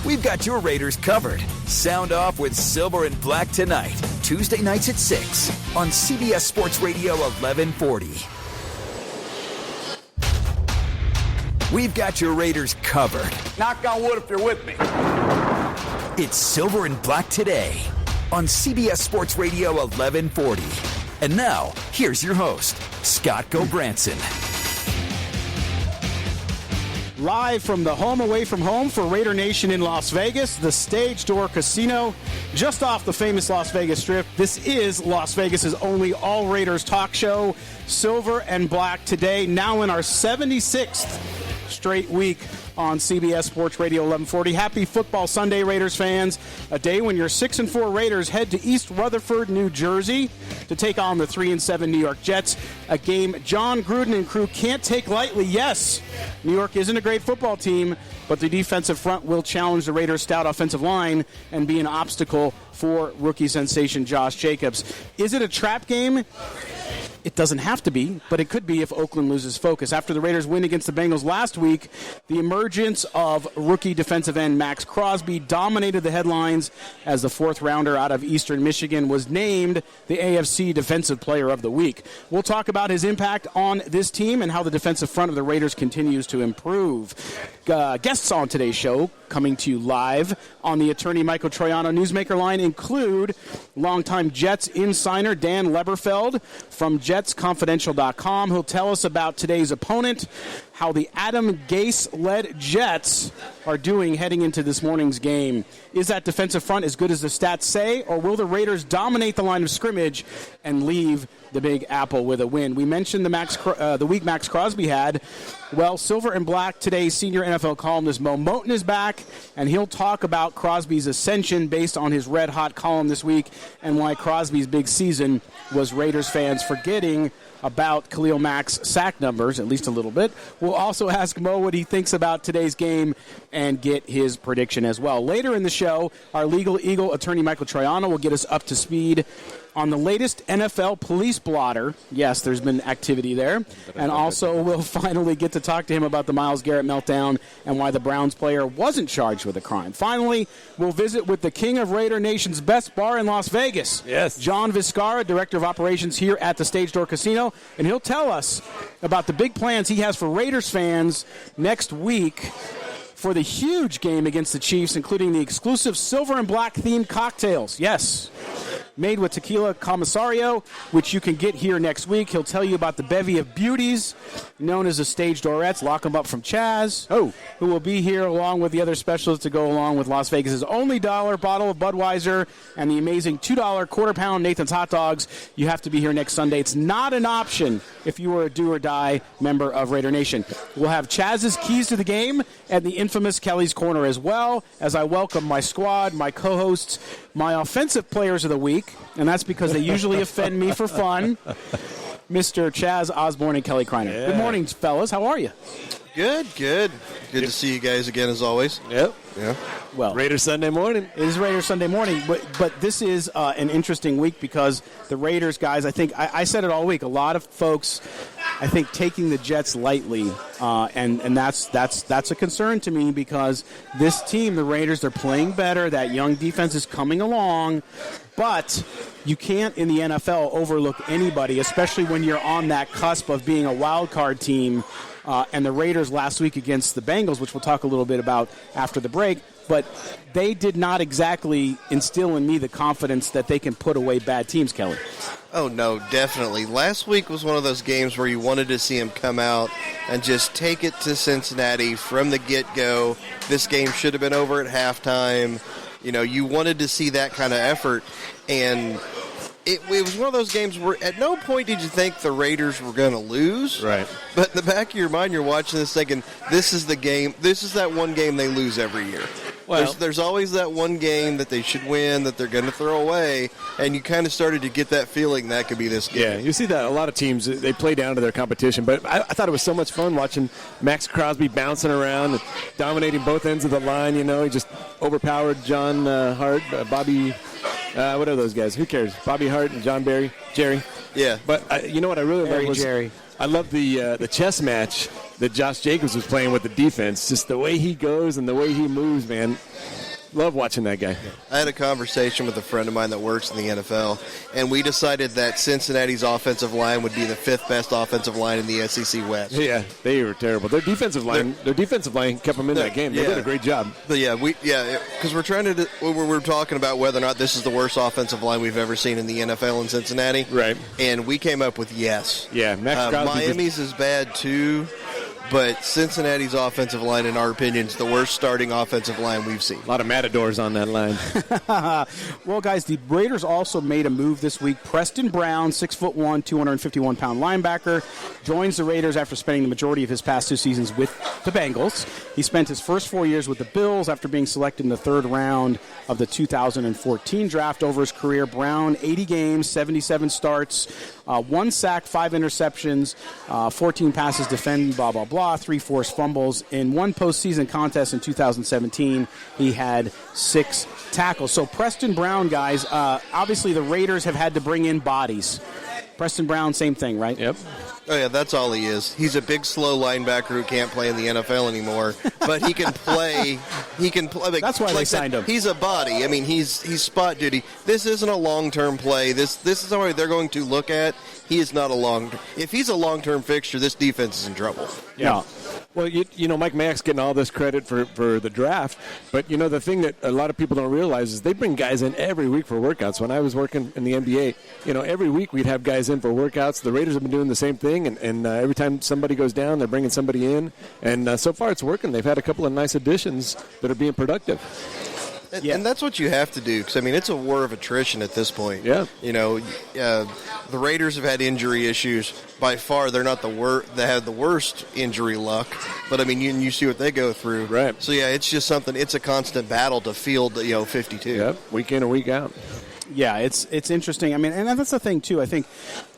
we've got your Raiders covered. Sound off with Silver and Black tonight, Tuesday nights at 6 on CBS Sports Radio 1140. We've got your Raiders covered. Knock on wood if you're with me. It's Silver and Black today on CBS Sports Radio 1140. And now, here's your host, Scott Gobranson. Live from the home away from home for Raider Nation in Las Vegas, the Stage Door Casino, just off the famous Las Vegas Strip. This is Las Vegas's only all Raiders talk show, Silver and Black today, now in our 76th straight week on CBS Sports Radio 1140. Happy Football Sunday, Raiders fans. A day when your 6-4 Raiders head to East Rutherford, New Jersey to take on the 3-7 New York Jets. A game John Gruden and crew can't take lightly. Yes, New York isn't a great football team, but the defensive front will challenge the Raiders' stout offensive line and be an obstacle for rookie sensation Josh Jacobs. Is it a trap game? It doesn't have to be, but it could be if Oakland loses focus. After the Raiders win against the Bengals last week, the emergence of rookie defensive end Maxx Crosby dominated the headlines as the fourth rounder out of Eastern Michigan was named the AFC Defensive Player of the Week. We'll talk about his impact on this team and how the defensive front of the Raiders continues to improve. Guests on today's show coming to you live on the Attorney Michael Troiano Newsmaker line include longtime Jets insider Dan Leberfeld from JetsConfidential.com. He'll tell us about today's opponent, how the Adam Gase-led Jets are doing heading into this morning's game. Is that defensive front as good as the stats say, or will the Raiders dominate the line of scrimmage and leave the Big Apple with a win? We mentioned the week Maxx Crosby had. Well, Silver and Black, today's senior NFL columnist Moe Moton is back, and he'll talk about Crosby's ascension based on his red-hot column this week and why Crosby's big season was Raiders fans forgetting about Khalil Mack's sack numbers, at least a little bit. We'll also ask Mo what he thinks about today's game and get his prediction as well. Later in the show, our legal eagle attorney Michael Troiano will get us up to speed on the latest NFL police blotter. Yes, there's been activity there. And also we'll finally get to talk to him about the Myles Garrett meltdown and why the Browns player wasn't charged with a crime. Finally, we'll visit with the king of Raider Nation's best bar in Las Vegas. Yes. John Vizcarra, Director of Operations here at the Stage Door Casino. And he'll tell us about the big plans he has for Raiders fans next week for the huge game against the Chiefs, including the exclusive Silver and Black themed cocktails. Yes. Made with tequila commissario, which you can get here next week. He'll tell you about the bevy of beauties known as the Stage Dorettes. Lock them up from Chaz, who will be here along with the other specialists to go along with Las Vegas's only $1 bottle of Budweiser and the amazing $2 quarter-pound Nathan's Hot Dogs. You have to be here next Sunday. It's not an option if you are a do-or-die member of Raider Nation. We'll have Chaz's keys to the game and the infamous Kelly's Corner as well, as I welcome my squad, my co-hosts, my offensive players of the week, and that's because they usually offend me for fun, Mr. Chaz Osborne and Kelly Kreiner. Yeah. Good morning, fellas. How are you? Good. Good to see you guys again, as always. Yep. Yeah. Well, Raider Sunday morning. it is Raider Sunday morning, but this is an interesting week because the Raiders guys, I think, I said it all week, a lot of folks, I think, taking the Jets lightly, and that's a concern to me because this team, the Raiders, they're playing better. That young defense is coming along, but you can't in the NFL overlook anybody, especially when you're on that cusp of being a wild card team. And the Raiders last week against the Bengals, which we'll talk a little bit about after the break, but they did not exactly instill in me the confidence that they can put away bad teams, Kelly. Oh, no, definitely. Last week was one of those games where you wanted to see him come out and just take it to Cincinnati from the get-go. This game should have been over at halftime. You know, you wanted to see that kind of effort, and it was one of those games where at no point did you think the Raiders were going to lose. Right. But in the back of your mind, you're watching this thinking, this is the game. This is that one game they lose every year. Well, there's always that one game that they should win, that they're going to throw away, and you kind of started to get that feeling that could be this game. Yeah, you see that a lot of teams, they play down to their competition, but I thought it was so much fun watching Maxx Crosby bouncing around and dominating both ends of the line. You know, he just overpowered John Hart, Bobby, what are those guys? Who cares? Bobby Hart and John Jerry. Yeah. But you know what I really love was Jerry. I love the chess match that Josh Jacobs was playing with the defense. Just the way he goes and the way he moves, man. Love watching that guy. I had a conversation with a friend of mine that works in the NFL, and we decided that Cincinnati's offensive line would be the 5th best offensive line in the SEC West. Yeah, they were terrible. Their defensive line kept them in that game. They did a great job. But because we're talking about whether or not this is the worst offensive line we've ever seen in the NFL in Cincinnati. Right. And we came up with yes. Yeah, Maxx Crosby. Miami's is bad too. But Cincinnati's offensive line, in our opinion, is the worst starting offensive line we've seen. A lot of matadors on that line. Well, guys, the Raiders also made a move this week. Preston Brown, 6'1", 251-pound linebacker, joins the Raiders after spending the majority of his past 2 seasons with the Bengals. He spent his first 4 years with the Bills after being selected in the 3rd round of the 2014 draft. Over his career, Brown, 80 games, 77 starts, 1 sack, 5 interceptions, 14 passes defended, blah, blah, blah. 3 forced fumbles. In 1 postseason contest in 2017, he had 6 tackles. So Preston Brown, guys, obviously the Raiders have had to bring in bodies. Preston Brown, same thing, right? Yep. Oh, yeah, that's all he is. He's a big, slow linebacker who can't play in the NFL anymore, but he can play. That's why they signed him. He's a body. I mean, he's spot duty. This isn't a long-term play. This is somebody they're going to look at. He is not a if he's a long-term fixture, this defense is in trouble. Yeah. Well, you know, Mike Mayock's getting all this credit for the draft, but, you know, the thing that a lot of people don't realize is they bring guys in every week for workouts. When I was working in the NBA, you know, every week we'd have guys in for workouts. The Raiders have been doing the same thing, and every time somebody goes down, they're bringing somebody in, and so far it's working. They've had a couple of nice additions that are being productive. And that's what you have to do, because, I mean, it's a war of attrition at this point. Yeah. You know, the Raiders have had injury issues. By far, they're not they have the worst injury luck, but, I mean, you see what they go through. Right. So, yeah, it's just something, it's a constant battle to field, 52. Yep, week in and week out. Yeah, it's interesting. I mean, and that's the thing, too. I think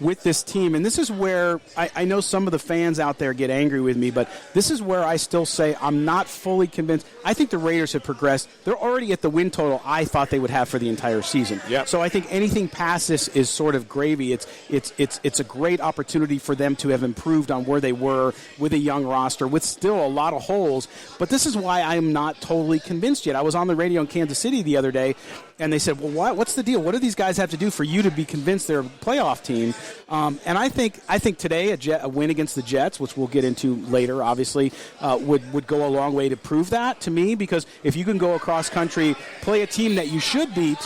with this team, and this is where I know some of the fans out there get angry with me, but this is where I still say I'm not fully convinced. I think the Raiders have progressed. They're already at the win total I thought they would have for the entire season. Yeah. So I think anything past this is sort of gravy. It's a great opportunity for them to have improved on where they were with a young roster, with still a lot of holes. But this is why I'm not totally convinced yet. I was on the radio in Kansas City the other day, and they said, well, what's the deal? What do these guys have to do for you to be convinced they're a playoff team? And I think today a win against the Jets, which we'll get into later, obviously, would go a long way to prove that to me, because if you can go across country, play a team that you should beat,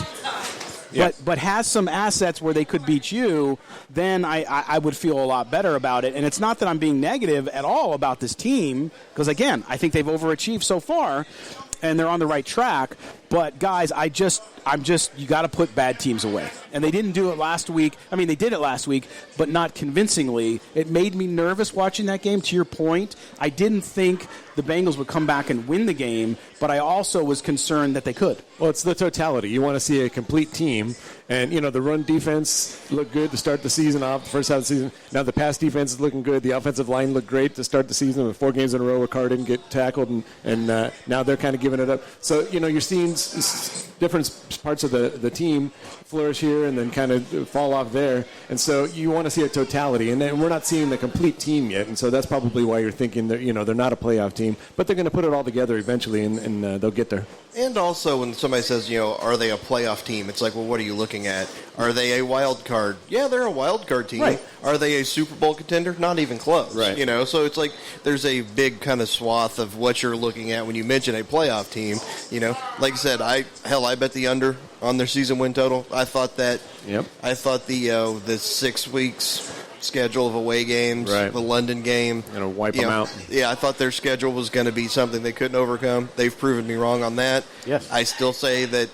but has some assets where they could beat you, then I would feel a lot better about it. And it's not that I'm being negative at all about this team, because, again, I think they've overachieved so far, and they're on the right track. But, guys, you got to put bad teams away. And they didn't do it last week. I mean, they did it last week, but not convincingly. It made me nervous watching that game, to your point. I didn't think the Bengals would come back and win the game, but I also was concerned that they could. Well, it's the totality. You want to see a complete team. And, you know, the run defense looked good to start the season off, the first half of the season. Now the pass defense is looking good. The offensive line looked great to start the season with 4 games in a row where Carr didn't get tackled, and now they're kind of giving it up. So, you know, you're seeing different parts of the team flourish here and then kind of fall off there. And so you want to see a totality. And we're not seeing the complete team yet. And so that's probably why you're thinking that, you know, they're not a playoff team. But they're going to put it all together eventually, and they'll get there. And also when somebody says, you know, are they a playoff team? It's like, well, what are you looking at? Are they a wild card? Yeah, they're a wild card team. Right. Are they a Super Bowl contender? Not even close. Right. You know, so it's like there's a big kind of swath of what you're looking at when you mention a playoff team. You know, like I said, I bet the under on their season win total. I thought that. Yep. I thought the 6 weeks schedule of away games, right, the London game, going to wipe them out. Yeah, I thought their schedule was going to be something they couldn't overcome. They've proven me wrong on that. Yes. I still say that.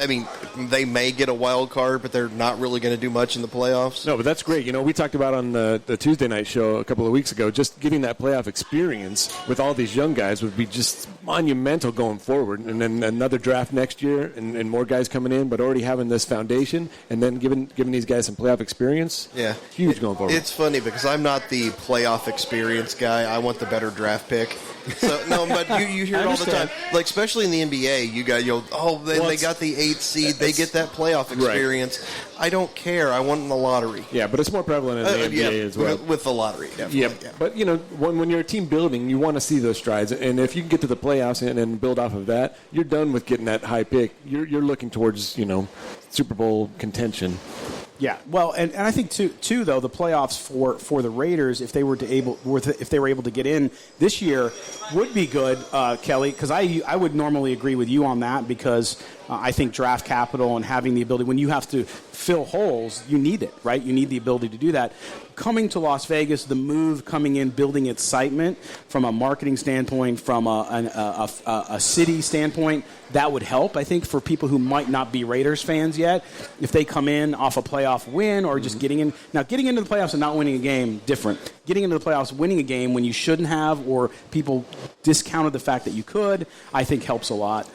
I mean, they may get a wild card, but they're not really going to do much in the playoffs. No, but that's great. You know, we talked about on the Tuesday night show a couple of weeks ago, just getting that playoff experience with all these young guys would be just monumental going forward. And then another draft next year and more guys coming in, but already having this foundation and then giving these guys some playoff experience. Yeah. Huge going forward. It's funny because I'm not the playoff experience guy. I want the better draft pick. So no, but you hear it all the time. Like especially in the NBA, you got they got the 8th seed. They get that playoff experience. Right. I don't care. I want in the lottery. Yeah, but it's more prevalent in the NBA as well. With the lottery, definitely. Yeah, but when you're a team building, you want to see those strides, and if you can get to the playoffs and build off of that, you're done with getting that high pick. You're looking towards Super Bowl contention. Yeah, well, and I think too though the playoffs for the Raiders, if they were able to get in this year, would be good, Kelly. Because I would normally agree with you on that because I think draft capital and having the ability when you have to fill holes, you need it, right? You need the ability to do that. Coming to Las Vegas, the move coming in, building excitement from a marketing standpoint, from a city standpoint, that would help, I think, for people who might not be Raiders fans yet. If they come in off a playoff win or just getting in. Now, getting into the playoffs and not winning a game, different. Getting into the playoffs, winning a game when you shouldn't have or people discounted the fact that you could, I think helps a lot.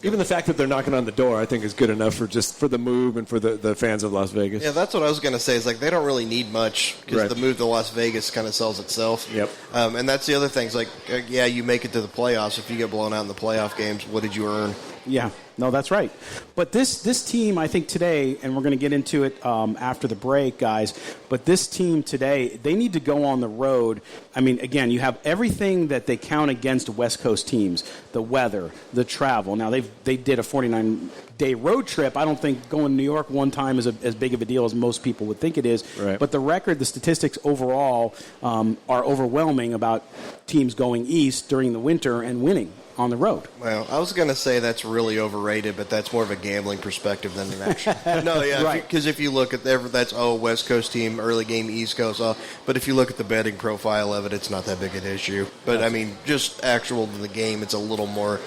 Even the fact that they're knocking on the door, I think, is good enough for the move and for the fans of Las Vegas. Yeah, that's what I was going to say. Is like they don't really need much because the move to Las Vegas kind of sells itself. Yep. And that's the other thing. It's like, you make it to the playoffs. If you get blown out in the playoff games, what did you earn? Yeah, no, that's right. But this team, I think today, and we're going to get into it after the break, guys, but this team today, they need to go on the road. I mean, again, you have everything that they count against West Coast teams, the weather, the travel. Now, they did a 49-day road trip. I don't think going to New York one time is as big of a deal as most people would think it is. Right. But the record, the statistics overall are overwhelming about teams going east during the winter and winning on the road. Well, I was going to say that's really overrated, but that's more of a gambling perspective than an actual. No, yeah, right. Because if you look at that's West Coast team, early game East Coast. But if you look at the betting profile of it, it's not that big an issue. But I mean, just actual to the game, it's a little more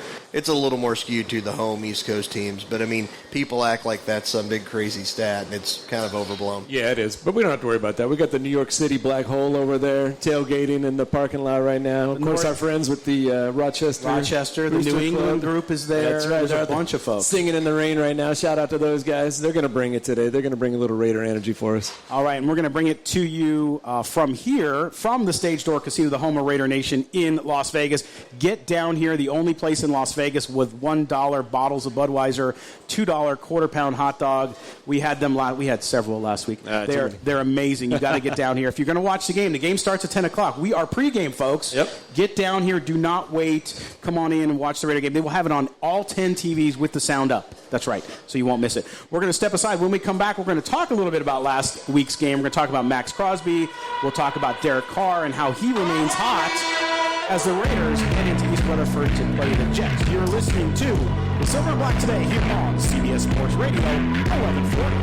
skewed to the home East Coast teams. But I mean, people act like that's some big crazy stat, and it's kind of overblown. Yeah, it is. But we don't have to worry about that. We got the New York City Black Hole over there tailgating in the parking lot right now. Of course, our friends with the Rochester, the New England group is there. That's right. There's a bunch of folks singing in the rain right now. Shout out to those guys. They're going to bring it today. They're going to bring a little Raider energy for us. All right, and we're going to bring it to you from here, from the Stage Door Casino, the home of Raider Nation in Las Vegas. Get down here, the only place in Las Vegas with $1 bottles of Budweiser, $2 quarter-pound hot dog. We had them. We had several last week. They're amazing. You got to get down here if you're going to watch the game. The game starts at 10 o'clock. We are pregame, folks. Yep. Get down here. Do not wait. Come on in and watch the Raider game. They will have it on all 10 TVs with the sound up. That's right. So you won't miss it. We're going to step aside. When we come back, we're going to talk a little bit about last week's game. We're going to talk about Maxx Crosby. We'll talk about Derek Carr and how he remains hot as the Raiders head into East Rutherford to play the Jets. You're listening to the Silver and Black Today here on CBS Sports Radio 1140.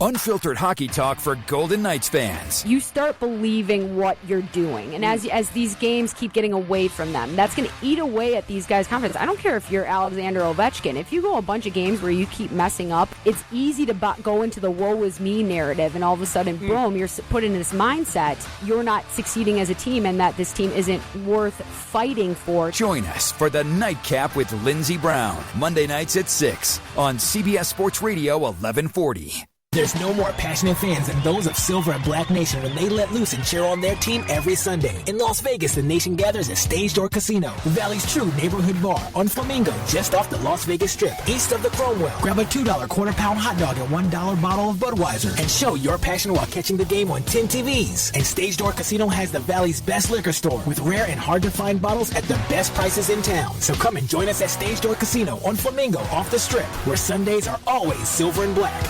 Unfiltered hockey talk for Golden Knights fans. You start believing what you're doing. And as these games keep getting away from them, that's going to eat away at these guys' confidence. I don't care if you're Alexander Ovechkin. If you go a bunch of games where you keep messing up, it's easy to go into the woe is me narrative, and all of a sudden, boom, you're put in this mindset. You're not succeeding as a team, and that this team isn't worth fighting for. Join us for the Nightcap with Lindsey Brown, Monday nights at 6 on CBS Sports Radio 1140. There's no more passionate fans than those of Silver and Black Nation when they let loose and cheer on their team every Sunday. In Las Vegas, the nation gathers at Stage Door Casino, the Valley's true neighborhood bar on Flamingo, just off the Las Vegas Strip, east of the Cromwell. Grab a $2 quarter-pound hot dog and $1 bottle of Budweiser and show your passion while catching the game on 10 TVs. And Stage Door Casino has the Valley's best liquor store with rare and hard-to-find bottles at the best prices in town. So come and join us at Stage Door Casino on Flamingo off the Strip, where Sundays are always silver and black.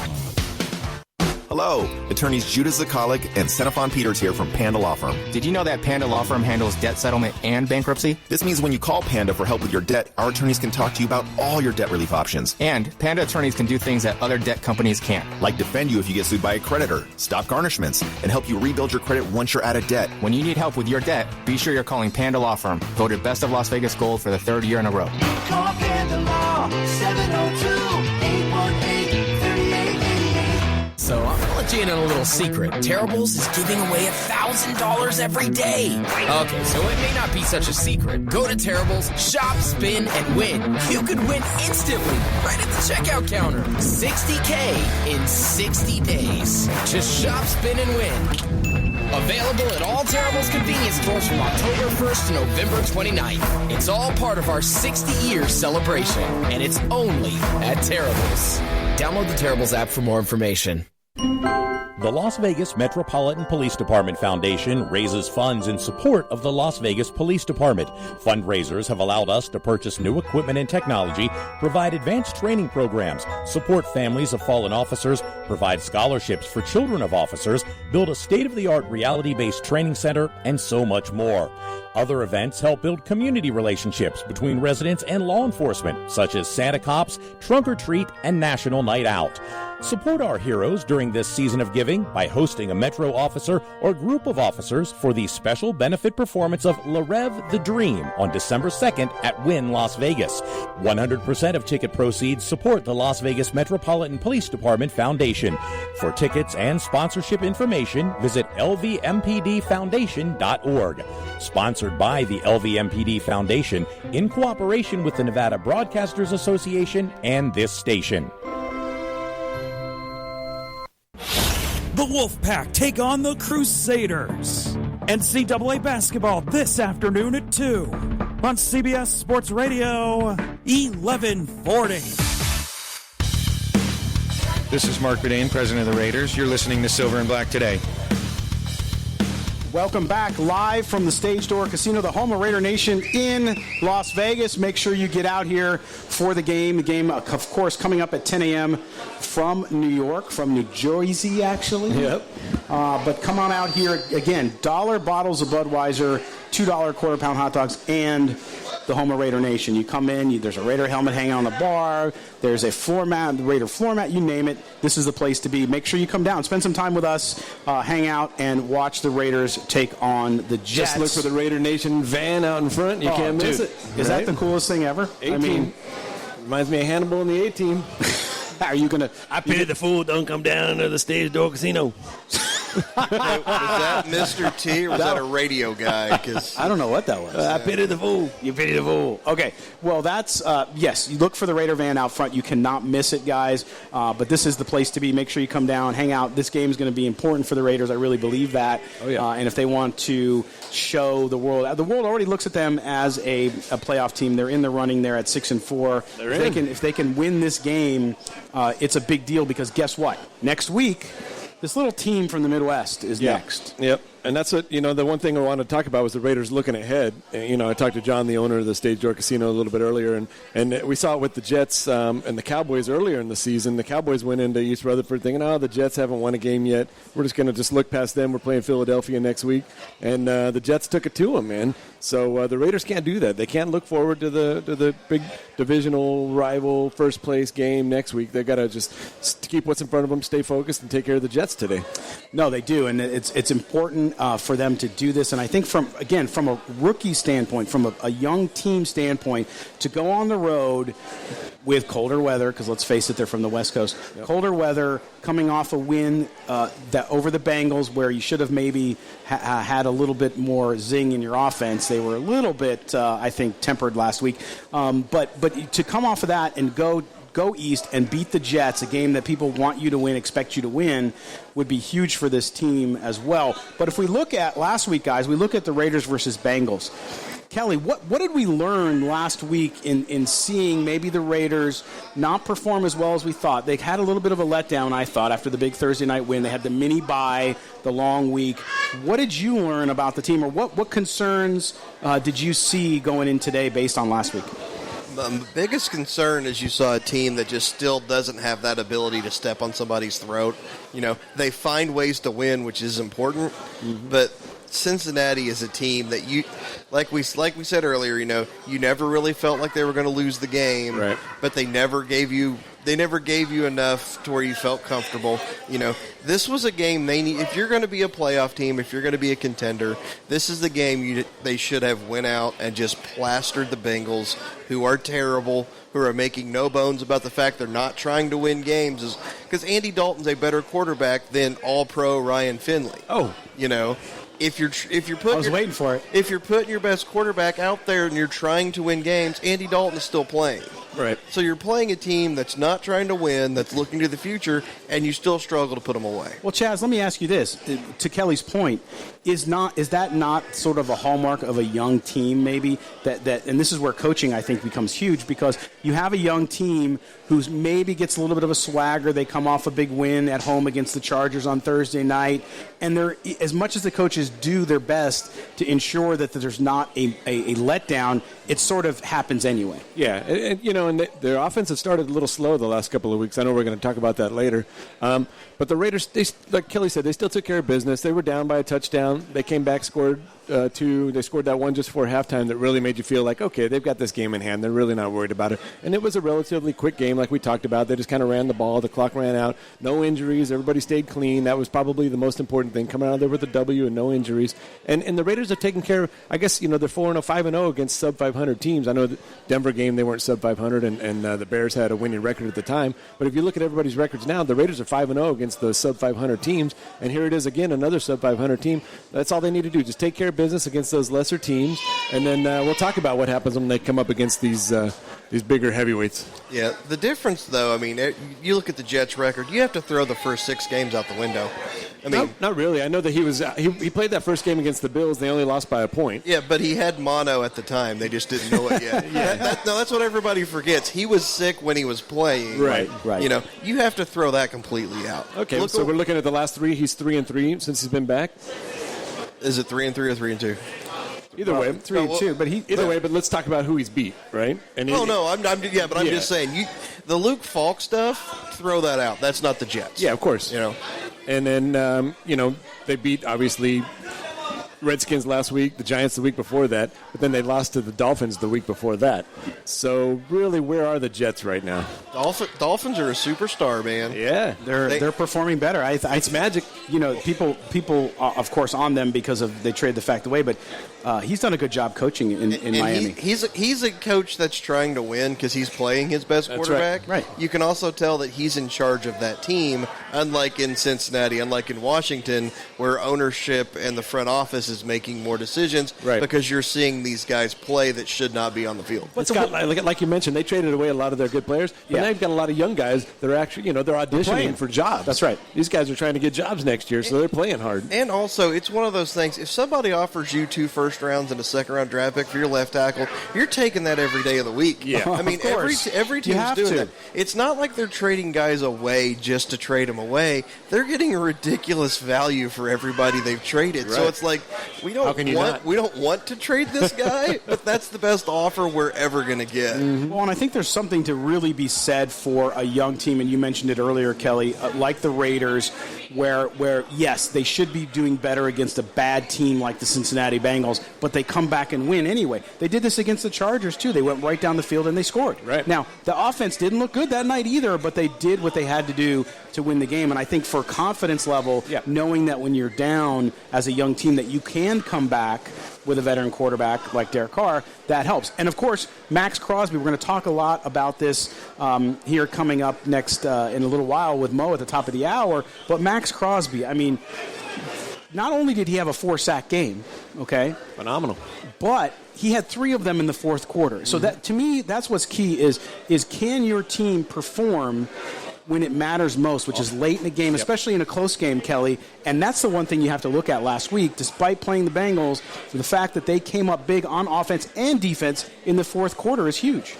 Hello, attorneys Judah Zakalik and Xenophon Peters here from Panda Law Firm. Did you know that Panda Law Firm handles debt settlement and bankruptcy? This means when you call Panda for help with your debt, our attorneys can talk to you about all your debt relief options. And Panda attorneys can do things that other debt companies can't. Like defend you if you get sued by a creditor, stop garnishments, and help you rebuild your credit once you're out of debt. When you need help with your debt, be sure you're calling Panda Law Firm, voted Best of Las Vegas Gold for the 3rd year in a row. Call Panda Law, 702-818-3888. So I'm gonna let you in on a little secret. Terribles is giving away $1,000 every day. Okay, so it may not be such a secret. Go to Terribles, shop, spin, and win. You could win instantly, right at the checkout counter. $60K in 60 days. Just shop, spin, and win. Available at all Terribles convenience stores from October 1st to November 29th. It's all part of our 60-year celebration, and it's only at Terribles. Download the Terribles app for more information. The Las Vegas Metropolitan Police Department Foundation raises funds in support of the Las Vegas Police Department. Fundraisers have allowed us to purchase new equipment and technology, provide advanced training programs, support families of fallen officers, provide scholarships for children of officers, build a state-of-the-art reality-based training center, and so much more. Other events help build community relationships between residents and law enforcement, such as Santa Cops, Trunk or Treat, and National Night Out. Support our heroes during this season of giving by hosting a Metro officer or group of officers for the special benefit performance of Le Rêve the Dream on December 2nd at Wynn Las Vegas. 100% of ticket proceeds support the Las Vegas Metropolitan Police Department Foundation. For tickets and sponsorship information, visit lvmpdfoundation.org. Sponsored by the LVMPD Foundation in cooperation with the Nevada Broadcasters Association and this station. The Wolfpack take on the Crusaders. NCAA basketball this afternoon at 2 on CBS Sports Radio 1140. This is Mark Bedane, president of the Raiders. You're listening to Silver and Black Today. Welcome back live from the Stage Door Casino, the home of Raider Nation in Las Vegas. Make sure you get out here for the game. The game, of course, coming up at 10 a.m. from New York, from New Jersey, actually. Yep. But come on out here. Again, $1 bottles of Budweiser, $2 quarter-pound hot dogs, and the home of Raider Nation. You come in, there's a Raider helmet hanging on the bar, there's a floor mat, the Raider floor mat, you name it. This is the place to be. Make sure you come down, spend some time with us, hang out, and watch the Raiders take on the Jets. Just look for the Raider Nation van out in front. You can't miss it. Is that the coolest thing ever? A-team. Reminds me of Hannibal in the A-team. Are you going to... I pity the fool don't come down to the Stage Door Casino. Was that Mr. T or was that a radio guy? I don't know what that was. I pity the fool. You pity the fool. Okay. Well, that's, yes, you look for the Raider van out front. You cannot miss it, guys. But this is the place to be. Make sure you come down, hang out. This game is going to be important for the Raiders. I really believe that. Oh, yeah. And if they want to show the world already looks at them as a playoff team. They're in the running there at 6-4. If they can win this game, it's a big deal because guess what? Next week, this little team from the Midwest is next. Yep. And that's what, the one thing I wanted to talk about was the Raiders looking ahead. I talked to John, the owner of the Stage Door Casino, a little bit earlier, and we saw it with the Jets and the Cowboys earlier in the season. The Cowboys went into East Rutherford thinking, the Jets haven't won a game yet. We're just going to look past them. We're playing Philadelphia next week. And the Jets took it to them, man. So the Raiders can't do that. They can't look forward to the big divisional rival first place game next week. They've got to just keep what's in front of them, stay focused, and take care of the Jets today. No, they do, and it's important for them to do this. And I think from a rookie standpoint, from a young team standpoint, to go on the road with colder weather, because let's face it, they're from the West Coast. Yep. Colder weather, coming off a win that over the Bengals, where you should have maybe had a little bit more zing in your offense. They were a little bit, I think, tempered last week. But to come off of that and go east and beat the Jets, a game that people want you to win, expect you to win, would be huge for this team as well. But if we look at last week, guys, we look at the Raiders versus Bengals. Kelly, what did we learn last week in seeing maybe the Raiders not perform as well as we thought? They had a little bit of a letdown, I thought, after the big Thursday night win. They had the mini bye, the long week. What did you learn about the team, or what concerns did you see going in today based on last week? The biggest concern is you saw a team that just still doesn't have that ability to step on somebody's throat. They find ways to win, which is important, but Cincinnati is a team that like we said earlier, you never really felt like they were going to lose the game, right? But they never gave you enough to where you felt comfortable. this was a game they need. If you're going to be a playoff team, if you're going to be a contender, this is the game they should have went out and just plastered the Bengals, who are terrible, who are making no bones about the fact they're not trying to win games. Because Andy Dalton's a better quarterback than All-Pro Ryan Finley. Oh, If you're putting I was waiting for it. If you're putting your best quarterback out there and you're trying to win games, Andy Dalton is still playing. Right. So you're playing a team that's not trying to win, that's looking to the future, and you still struggle to put them away. Well, Chaz, let me ask you this. To Kelly's point, is that not sort of a hallmark of a young team maybe? That and this is where coaching, I think, becomes huge, because you have a young team who's maybe gets a little bit of a swagger. They come off a big win at home against the Chargers on Thursday night, and they're, as much as the coaches do their best to ensure that there's not a letdown, it sort of happens anyway. Yeah, and their offense has started a little slow the last couple of weeks. I know we're going to talk about that later. But the Raiders, like Kelly said, they still took care of business. They were down by a touchdown. They came back, scored two. They scored that one just before halftime that really made you feel like, okay, they've got this game in hand. They're really not worried about it. And it was a relatively quick game like we talked about. They just kind of ran the ball. The clock ran out. No injuries. Everybody stayed clean. That was probably the most important thing, coming out of there with a W and no injuries. And the Raiders are taking care of, I guess, they're 4-0, 5-0 against sub-500 teams. I know the Denver game, they weren't sub-500, and the Bears had a winning record at the time. But if you look at everybody's records now, the Raiders are 5-0 against the sub-500 teams. And here it is again, another sub-500 team. That's all they need to do. Just take care of business against those lesser teams. And then we'll talk about what happens when they come up against these bigger heavyweights. Yeah, the difference, though, you look at the Jets' record, you have to throw the first 6 games out the window. Not really. I know that he played that first game against the Bills. They only lost by a point. Yeah, but he had mono at the time. They just didn't know it yet. That's what everybody forgets. He was sick when he was playing. Right. You have to throw that completely out. Okay, so we're looking at the last 3. He's 3-3 since he's been back. Is it 3-3 or 3-2? Either way, 3-2. But either way, but let's talk about who he's beat, right? And I'm just saying, the Luke Falk stuff, throw that out. That's not the Jets. Yeah, of course. And then they beat obviously Redskins last week, the Giants the week before that, but then they lost to the Dolphins the week before that. So really, where are the Jets right now? Dolphins are a superstar, man. Yeah, they're performing better. It's magic. People of course on them because of they trade the fact away, but he's done a good job coaching in Miami. He's a coach that's trying to win because he's playing his best quarterback. Right. You can also tell that he's in charge of that team, unlike in Cincinnati, unlike in Washington, where ownership and the front office is making more decisions because you're seeing these guys play that should not be on the field. But Scott, like you mentioned, they traded away a lot of their good players, but now you've got a lot of young guys that are actually, they're auditioning for jobs. That's right. These guys are trying to get jobs next year, so they're playing hard. And also, it's one of those things, if somebody offers you 2 first rounds and a second-round draft pick for your left tackle, you're taking that every day of the week. Yeah. Every team's doing that. It's not like they're trading guys away just to trade them away. They're getting a ridiculous value for everybody they've traded. Right. So it's like, we don't want to trade this guy, but that's the best offer we're ever going to get. Mm-hmm. Well, and I think there's something to really be said for a young team, and you mentioned it earlier, Kelly, like the Raiders, where yes, they should be doing better against a bad team like the Cincinnati Bengals, but they come back and win anyway. They did this against the Chargers, too. They went right down the field and they scored. Right. Now, the offense didn't look good that night either, but they did what they had to do to win the game. And I think for confidence level, knowing that when you're down as a young team that you can come back with a veteran quarterback like Derek Carr, that helps. And, of course, Maxx Crosby, we're going to talk a lot about this here coming up next in a little while with Mo at the top of the hour. But Maxx Crosby, not only did he have a 4-sack game, okay? Phenomenal. But he had 3 of them in the fourth quarter. So that, to me, that's what's key is can your team perform when it matters most, which is late in the game, especially in a close game, Kelly. And that's the one thing you have to look at last week, despite playing the Bengals, the fact that they came up big on offense and defense in the fourth quarter is huge.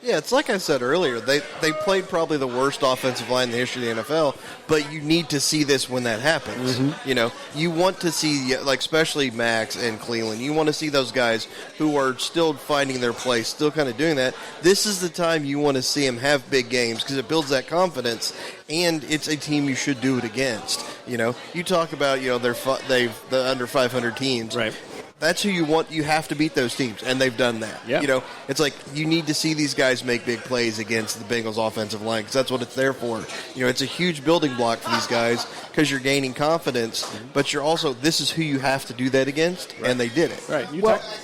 Yeah, it's like I said earlier. They played probably the worst offensive line in the history of the NFL, but you need to see this when that happens. Mm-hmm. You want to see, especially Max and Cleveland, you want to see those guys who are still finding their place, still kind of doing that. This is the time you want to see them have big games because it builds that confidence, and it's a team you should do it against. You talk about, the under 500 teams. Right. That's who you want. You have to beat those teams, and they've done that. Yeah. You know, it's like you need to see these guys make big plays against the Bengals offensive line because that's what it's there for. You know, it's a huge building block for these guys because you're gaining confidence, but you're also, this is who you have to do that against, and they did it. Right.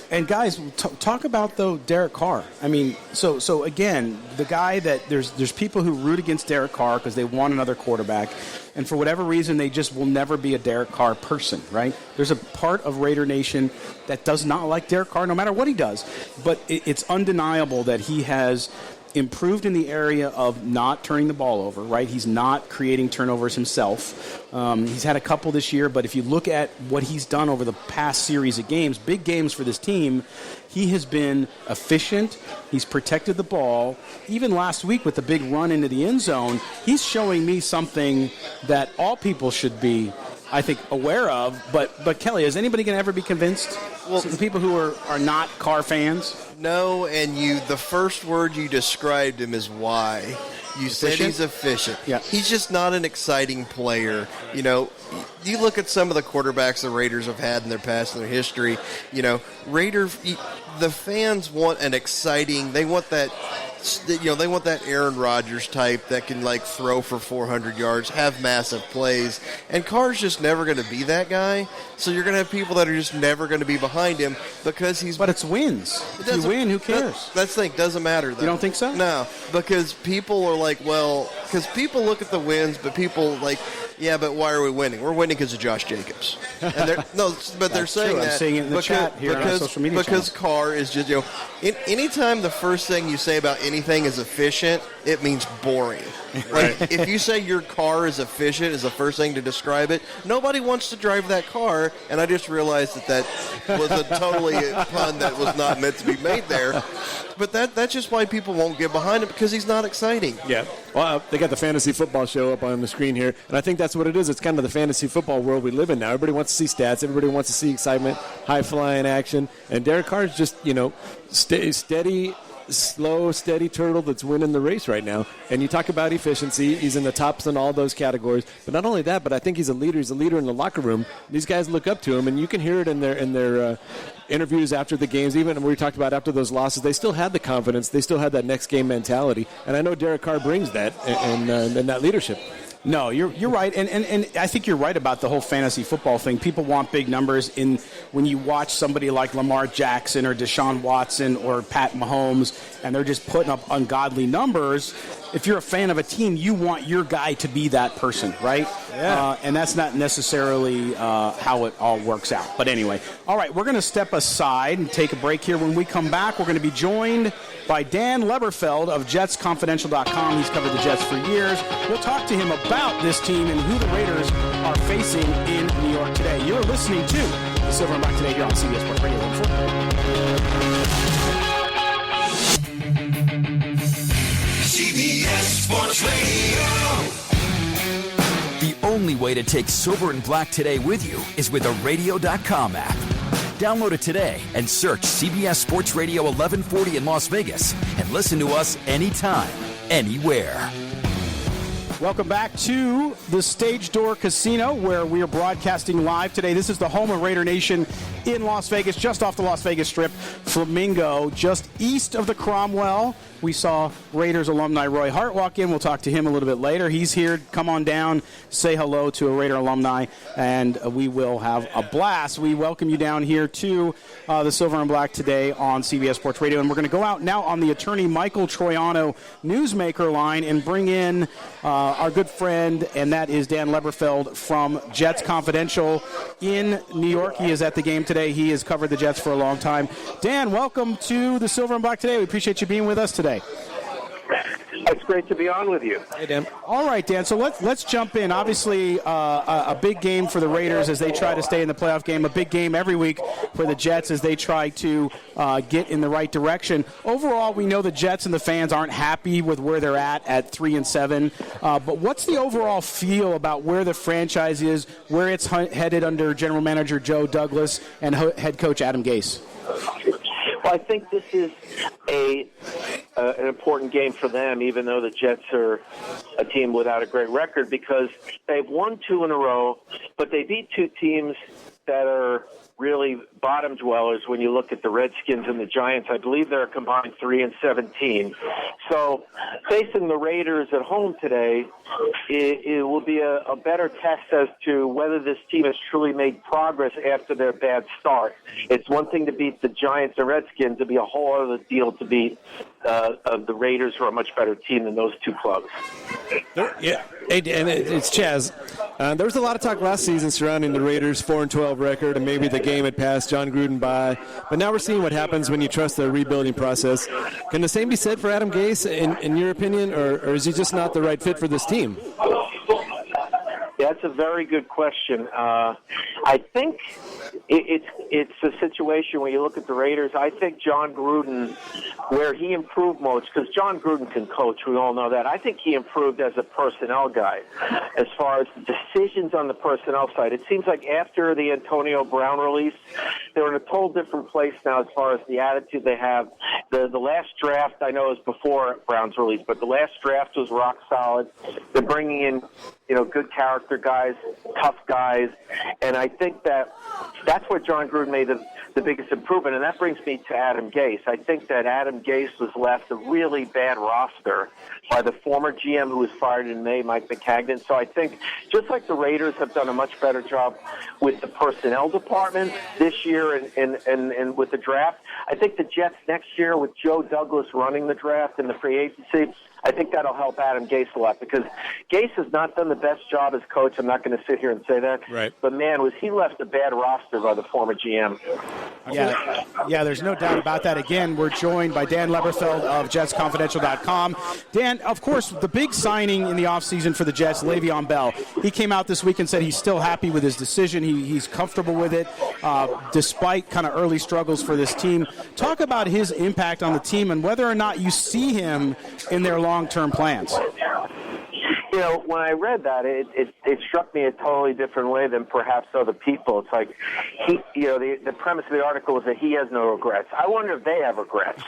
And guys, talk about, though, Derek Carr. I mean, so again, the guy that there's people who root against Derek Carr because they want another quarterback, and for whatever reason, they just will never be a Derek Carr person, right? There's a part of Raider Nation that does not like Derek Carr no matter what he does, but it's undeniable that he has improved in the area of not turning the ball over, right? He's not creating turnovers himself. He's had a couple this year, but if you look at what he's done over the past series of games, big games for this team, he has been efficient. He's protected the ball. Even last week with the big run into the end zone, he's showing me something that all people should be, I think, aware of. But Kelly, is anybody going to ever be convinced? Well, the people who are not Carr fans? No, and the first word you described him is why. You said he's efficient. Yeah. He's just not an exciting player. You know, you look at some of the quarterbacks the Raiders have had in their past, in their history. You know, the fans want an exciting, they want that, you know, they want that Aaron Rodgers type that can, like, throw for 400 yards, have massive plays. And Carr's just never going to be that guy. So you're going to have people that are just never going to be behind him because he's... But it's wins. If you win, who cares? That's the thing. Doesn't matter, though. You don't think so? No, because people are like, well... Because people look at the wins, but people like, yeah, but why are we winning? We're winning because of Josh Jacobs. And they're saying true. that I'm seeing it in the chat here on social media because Carr is just, you know, anytime the first thing you say about anything is efficient, it means boring. Right. Like, if you say your car is efficient is the first thing to describe it, nobody wants to drive that car, and I just realized that was a totally pun that was not meant to be made there. But that's just why people won't get behind him, because he's not exciting. Yeah. Well, they got the fantasy football show up on the screen here, and I think that's what it is. It's kind of the fantasy football world we live in now. Everybody wants to see stats. Everybody wants to see excitement, high-flying action. And Derek Carr is just, you know, steady, slow, steady turtle that's winning the race right now. And you talk about efficiency. He's in the tops in all those categories. But not only that, but I think he's a leader. He's a leader in the locker room. These guys look up to him, and you can hear it in their interviews after the games. Even when we talked about after those losses, they still had the confidence. They still had that next game mentality. And I know Derek Carr brings that and that leadership. No, you're right, and I think you're right about the whole fantasy football thing. People want big numbers when you watch somebody like Lamar Jackson or Deshaun Watson or Pat Mahomes, and they're just putting up ungodly numbers. If you're a fan of a team, you want your guy to be that person, right? Yeah. And that's not necessarily how it all works out. But anyway, all right, we're going to step aside and take a break here. When we come back, we're going to be joined by Dan Leberfeld of JetsConfidential.com. He's covered the Jets for years. We'll talk to him about this team and who the Raiders are facing in New York today. You're listening to the Silver and Black today here on CBS Sports Radio. CBS Sports Radio. The only way to take Silver and Black today with you is with a radio.com app. Download it today and search CBS Sports Radio 1140 in Las Vegas and listen to us anytime, anywhere. Welcome back to the Stage Door Casino, where we are broadcasting live today. This is the home of Raider Nation in Las Vegas, just off the Las Vegas Strip. Flamingo, just east of the Cromwell. We saw Raiders alumni Roy Hart walk in. We'll talk to him a little bit later. He's here. Come on down, say hello to a Raider alumni, and we will have a blast. We welcome you down here to the Silver and Black today on CBS Sports Radio. And we're going to go out now on the attorney Michael Troiano newsmaker line and bring in our good friend, and that is Dan Leberfeld from Jets Confidential in New York. He is at the game today. He has covered the Jets for a long time. Dan, welcome to the Silver and Black today. We appreciate you being with us today. It's great to be on with you. Hey, Dan. All right, Dan. So let's jump in. Obviously, a big game for the Raiders as they try to stay in the playoff game. A big game every week for the Jets as they try to get in the right direction. Overall, we know the Jets and the fans aren't happy with where they're at 3-7. But what's the overall feel about where the franchise is, where it's headed under General Manager Joe Douglas and head coach Adam Gase? Well, I think this is an important game for them, even though the Jets are a team without a great record, because they've won 2 in a row, but they beat 2 teams that are really bottom dwellers when you look at the Redskins and the Giants. I believe they're combined 3-17. So facing the Raiders at home today, it will be a better test as to whether this team has truly made progress after their bad start. It's one thing to beat the Giants and Redskins, to be a whole other deal to beat the Raiders, who are a much better team than those two clubs. Yeah, and it's Chaz. There was a lot of talk last season surrounding the Raiders' 4-12 record, and maybe the game had passed John Gruden by. But now we're seeing what happens when you trust the rebuilding process. Can the same be said for Adam Gase, in your opinion, or is he just not the right fit for this team? Yeah, that's a very good question. I think it's a situation when you look at the Raiders. I think John Gruden, where he improved most, because John Gruden can coach, we all know that. I think he improved as a personnel guy. As far as decisions on the personnel side, it seems like after the Antonio Brown release, they're in a total different place now as far as the attitude they have. The last draft, I know, is before Brown's release, but the last draft was rock solid. They're bringing in, good character guys, tough guys, and I think that's where John Gruden made the biggest improvement, and that brings me to Adam Gase. I think that Adam Gase was left a really bad roster by the former GM who was fired in May, Mike McCagnon. So I think just like the Raiders have done a much better job with the personnel department this year and with the draft, I think the Jets next year with Joe Douglas running the draft and the free agency, I think that'll help Adam Gase a lot, because Gase has not done the best job as coach. I'm not going to sit here and say that. Right. But, man, was he left a bad roster by the former GM. Yeah, there's no doubt about that. Again, we're joined by Dan Leberfeld of JetsConfidential.com. Dan, of course, the big signing in the offseason for the Jets, Le'Veon Bell. He came out this week and said he's still happy with his decision. He's comfortable with it, despite kind of early struggles for this team. Talk about his impact on the team and whether or not you see him in their long-term plans. When I read that, it struck me a totally different way than perhaps other people. It's like the premise of the article is that he has no regrets. I wonder if they have regrets.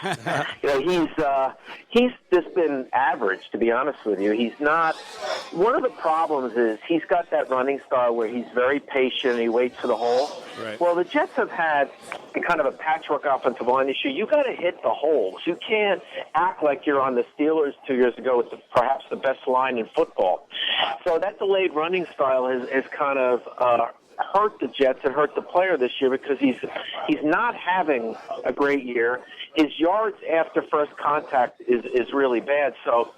He's just been average, to be honest with you. He's not. One of the problems is he's got that running style where he's very patient and he waits for the hole. Right. Well, the Jets have had kind of a patchwork offensive line issue. You got to hit the holes. You can't act like you're on the Steelers 2 years ago with perhaps the best line in football. So that delayed running style has kind of hurt the Jets and hurt the player this year, because he's not having a great year. His yards after first contact is really bad. So,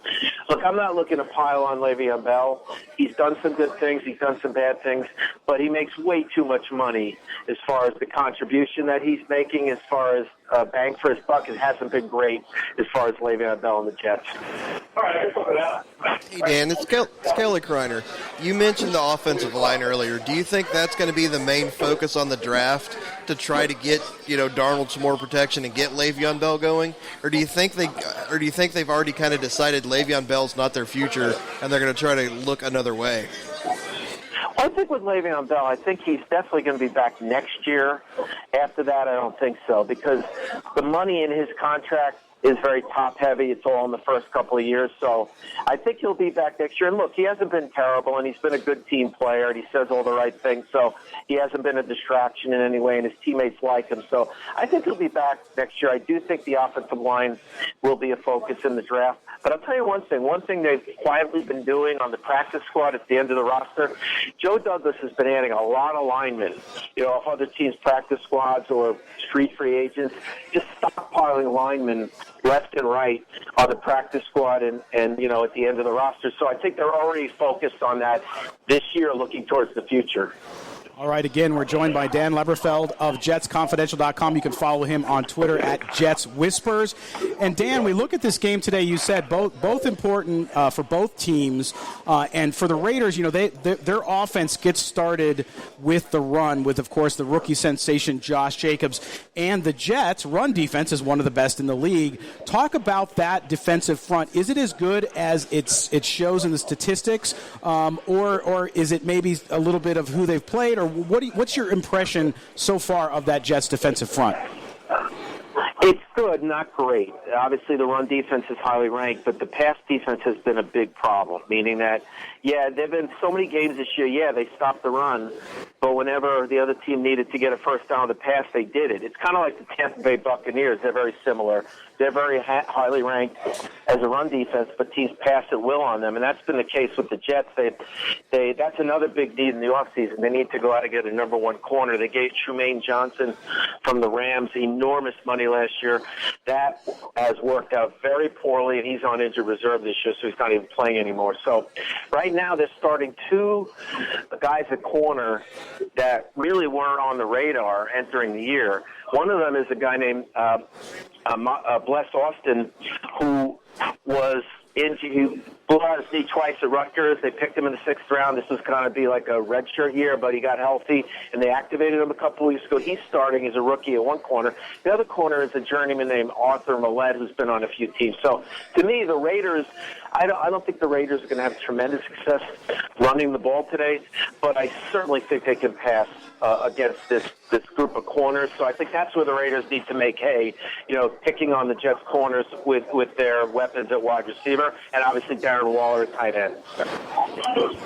look, I'm not looking to pile on Le'Veon Bell. He's done some good things. He's done some bad things. But he makes way too much money as far as the contribution that he's making, as far as bang for his buck. It hasn't been great as far as Le'Veon Bell and the Jets. Hey, Dan, it's Kelly Kreiner. You mentioned the offensive line earlier. Do you think that's going to be the main focus on the draft, to try to get Darnold some more protection and get Le'Veon Bell going, or do you think they've already kind of decided Le'Veon Bell's not their future and they're going to try to look another way? I think with Le'Veon Bell, I think he's definitely going to be back next year. After that, I don't think so, because the money in his contract is very top-heavy. It's all in the first couple of years. So I think he'll be back next year. And, look, he hasn't been terrible, and he's been a good team player, and he says all the right things. So he hasn't been a distraction in any way, and his teammates like him. So I think he'll be back next year. I do think the offensive line will be a focus in the draft. But I'll tell you one thing they've quietly been doing on the practice squad at the end of the roster, Joe Douglas has been adding a lot of linemen, off other teams' practice squads or street free agents, just stockpiling linemen left and right on the practice squad and at the end of the roster. So I think they're already focused on that this year, looking towards the future. All right, again, we're joined by Dan Leberfeld of JetsConfidential.com. You can follow him on Twitter at JetsWhispers. And, Dan, we look at this game today. You said both important for both teams. And for the Raiders, their offense gets started with the run, with, of course, the rookie sensation Josh Jacobs. And the Jets' run defense is one of the best in the league. Talk about that defensive front. Is it as good as it shows in the statistics, or is it maybe a little bit of who they've played? Or what's your impression so far of that Jets defensive front? It's good, not great. Obviously, the run defense is highly ranked, but the pass defense has been a big problem, meaning that, there have been so many games this year, they stopped the run, but whenever the other team needed to get a first down with the pass, they did it. It's kind of like the Tampa Bay Buccaneers. They're very similar. They're very highly ranked as a run defense, but teams pass at will on them, and that's been the case with the Jets. That's another big need in the offseason. They need to go out and get a number one corner. They gave Trumaine Johnson from the Rams enormous money last year. That has worked out very poorly, and he's on injured reserve this year, so he's not even playing anymore. So right now they're starting two guys at corner that really weren't on the radar entering the year. One of them is a guy named Bless Austin, who was injured. He blew out his knee twice at Rutgers. They picked him in the 6th round. This was going to be like a redshirt year, but he got healthy, and they activated him a couple weeks ago. He's starting as a rookie at one corner. The other corner is a journeyman named Arthur Millette, who's been on a few teams. So, to me, the Raiders, I don't think the Raiders are going to have tremendous success running the ball today, but I certainly think they can pass against this group of corners. So I think that's where the Raiders need to make hay, picking on the Jets corners with their weapons at wide receiver, and obviously Darren Waller at tight end.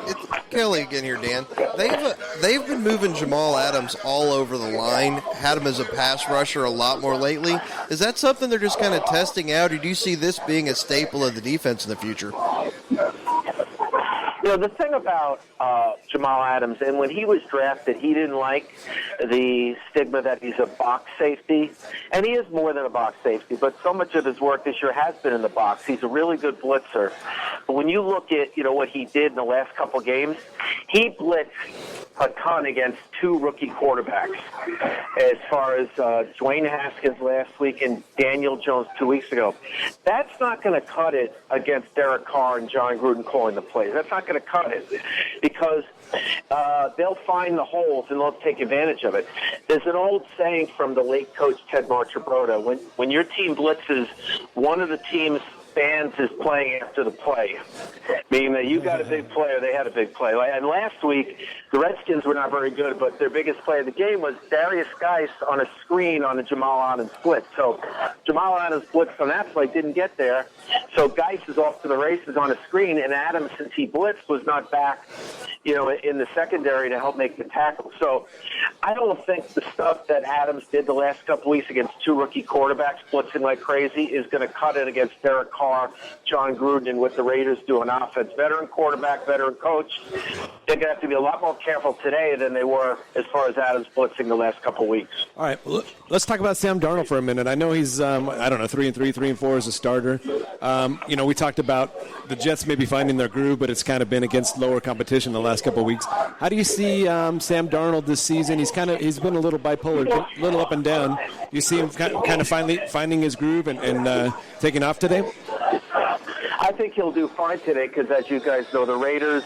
It's Kelly again here, Dan. They've been moving Jamal Adams all over the line, had him as a pass rusher a lot more lately. Is that something they're just kind of testing out, or do you see this being a staple of the defense in the future? The thing about Jamal Adams, and when he was drafted, he didn't like the stigma that he's a box safety, and he is more than a box safety, but so much of his work this year has been in the box. He's a really good blitzer. But when you look at, what he did in the last couple games, he blitzed a ton against two rookie quarterbacks, as far as Dwayne Haskins last week and Daniel Jones 2 weeks ago. That's not going to cut it against Derek Carr and John Gruden calling the plays. That's not going to cut it because they'll find the holes and they'll take advantage of it. There's an old saying from the late coach Ted Marchibroda, when your team blitzes, one of the team's fans is playing after the play, meaning that you got a big play or they had a big play. And last week, the Redskins were not very good, but their biggest play of the game was Darius Geis on a screen on a Jamal Adams blitz. So Jamal Adams blitzed on that play, didn't get there. So Geis is off to the races on a screen, and Adams, since he blitzed, was not back, in the secondary to help make the tackle. So I don't think the stuff that Adams did the last couple weeks against two rookie quarterbacks blitzing like crazy is going to cut it against Derek Carr, John Gruden, and what the Raiders do on offense. Veteran quarterback, veteran coach. They're going to have to be a lot more careful today than they were as far as Adams blitzing the last couple weeks. All right, well, let's talk about Sam Darnold for a minute. I know he's, 3-3, 3-4 as a starter. We talked about the Jets maybe finding their groove, but it's kind of been against lower competition the last couple of weeks. How do you see Sam Darnold this season? He's been a little bipolar, a little up and down. You see him kind of finally finding his groove and taking off today? I think he'll do fine today because, as you guys know, the Raiders,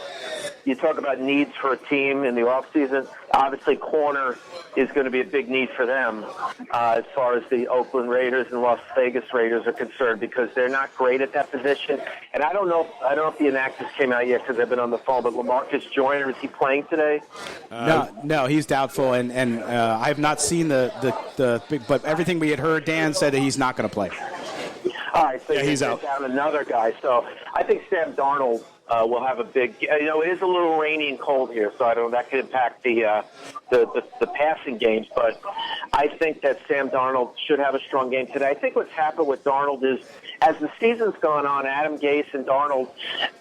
you talk about needs for a team in the offseason. Obviously, corner is going to be a big need for them as far as the Oakland Raiders and Las Vegas Raiders are concerned because they're not great at that position. And I don't know if the inactives came out yet because I've been on the phone, but LaMarcus Joyner, is he playing today? No, he's doubtful, and I have not seen the big, but everything we had heard, Dan said that he's not going to play. All right, so he's out. Down another guy. So I think Sam Darnold will have a big. It is a little rainy and cold here, so I don't. That could impact the passing games. But I think that Sam Darnold should have a strong game today. I think what's happened with Darnold is, as the season's gone on, Adam Gase and Darnold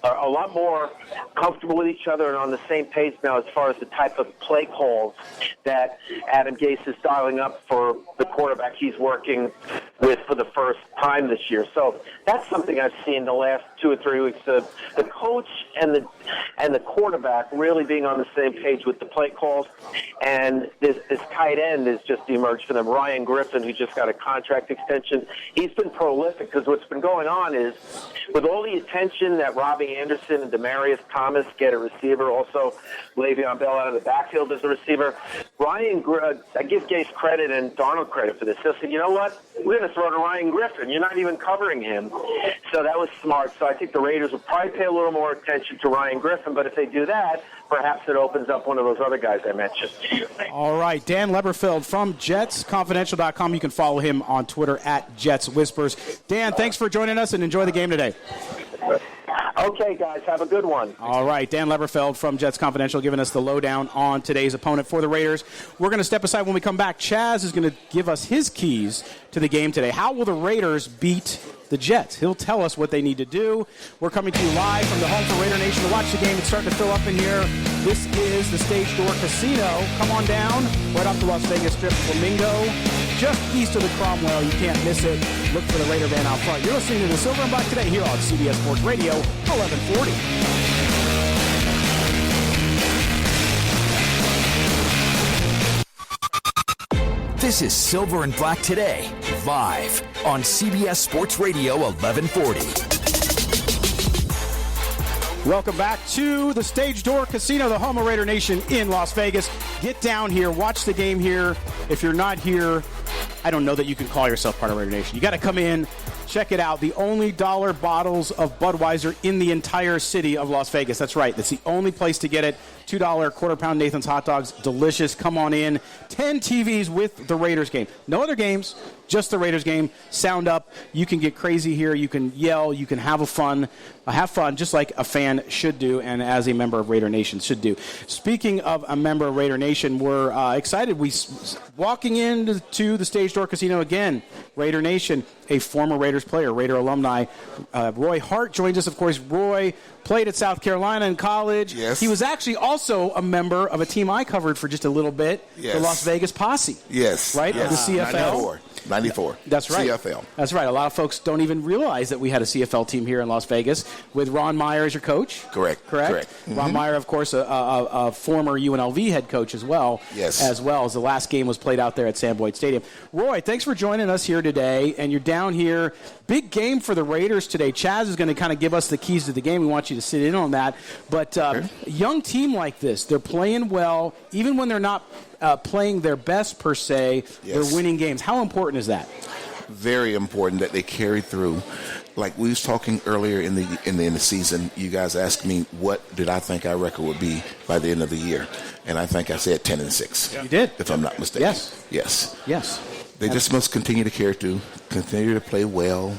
are a lot more comfortable with each other and on the same page now as far as the type of play calls that Adam Gase is dialing up for the quarterback he's working with for the first time this year. So that's something I've seen the last 2 or 3 weeks. The coach and the quarterback really being on the same page with the play calls. And this tight end has just emerged for them. Ryan Griffin, who just got a contract extension, he's been prolific because what's been going on is with all the attention that Robbie Anderson and Demaryius Thomas get a receiver, also Le'Veon Bell out of the backfield as a receiver, I give Gase credit and Darnold credit for this. They said, you know what? We're going to throw to Ryan Griffin. You're not even covering him. So that was smart. So I think the Raiders will probably pay a little more attention to Ryan Griffin, but if they do that, perhaps it opens up one of those other guys I mentioned. All right, Dan Leberfeld from JetsConfidential.com. You can follow him on Twitter at Jets Whispers. Dan, thanks for joining us, and enjoy the game today. Okay, guys, have a good one. All right, Dan Leberfeld from Jets Confidential giving us the lowdown on today's opponent for the Raiders. We're going to step aside when we come back. Chaz is going to give us his keys to the game today. How will the Raiders beat the Jets? He'll tell us what they need to do. We're coming to you live from the home for Raider Nation to watch the game. It's starting to fill up in here. This is the Stage Door Casino. Come on down, right off the Las Vegas Strip, Flamingo, just east of the Cromwell. You can't miss it. Look for the Raider van out front. You're listening to the Silver and Black today here on CBS Sports Radio, 1140. This is Silver and Black Today, live on CBS Sports Radio 1140. Welcome back to the Stage Door Casino, the home of Raider Nation in Las Vegas. Get down here, watch the game here. If you're not here, I don't know that you can call yourself part of Raider Nation. You got to come in, check it out. The only dollar bottles of Budweiser in the entire city of Las Vegas. That's right. That's the only place to get it. $2 quarter-pound Nathan's hot dogs. Delicious. Come on in. 10 TVs with the Raiders game. No other games, just the Raiders game. Sound up. You can get crazy here. You can yell. You can have fun, just like a fan should do and as a member of Raider Nation should do. Speaking of a member of Raider Nation, we're excited. Walking into the Stage Door Casino again, Raider Nation, a former Raiders player, Raider alumni. Roy Hart joins us. Of course, Roy played at South Carolina in college. Yes. He was actually also a member of a team I covered for just a little bit, yes. The Las Vegas Posse. Yes. Right? Yes. The CFL. 94. That's right. CFL. That's right. A lot of folks don't even realize that we had a CFL team here in Las Vegas with Ron Meyer as your coach. Correct. Mm-hmm. Ron Meyer, of course, a former UNLV head coach as well. Yes. As well as the last game was played out there at Sam Boyd Stadium. Roy, thanks for joining us here today. And you're down here. Big game for the Raiders today. Chaz is going to kind of give us the keys to the game. We want you to sit in on that. But a young team like this, they're playing well, even when they're not playing their best per se. Yes. They're winning games. How important is that? Very important that they carry through. Like we was talking earlier in the season, you guys asked me what did I think our record would be by the end of the year, and I think I said 10-6. Yeah. You did, if I'm not mistaken. Yes. They just must continue to carry through, continue to play well.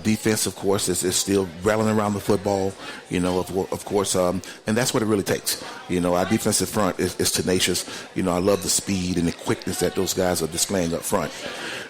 Defense, of course, is still rattling around the football, of course, and that's what it really takes. Our defensive front is tenacious. I love the speed and the quickness that those guys are displaying up front.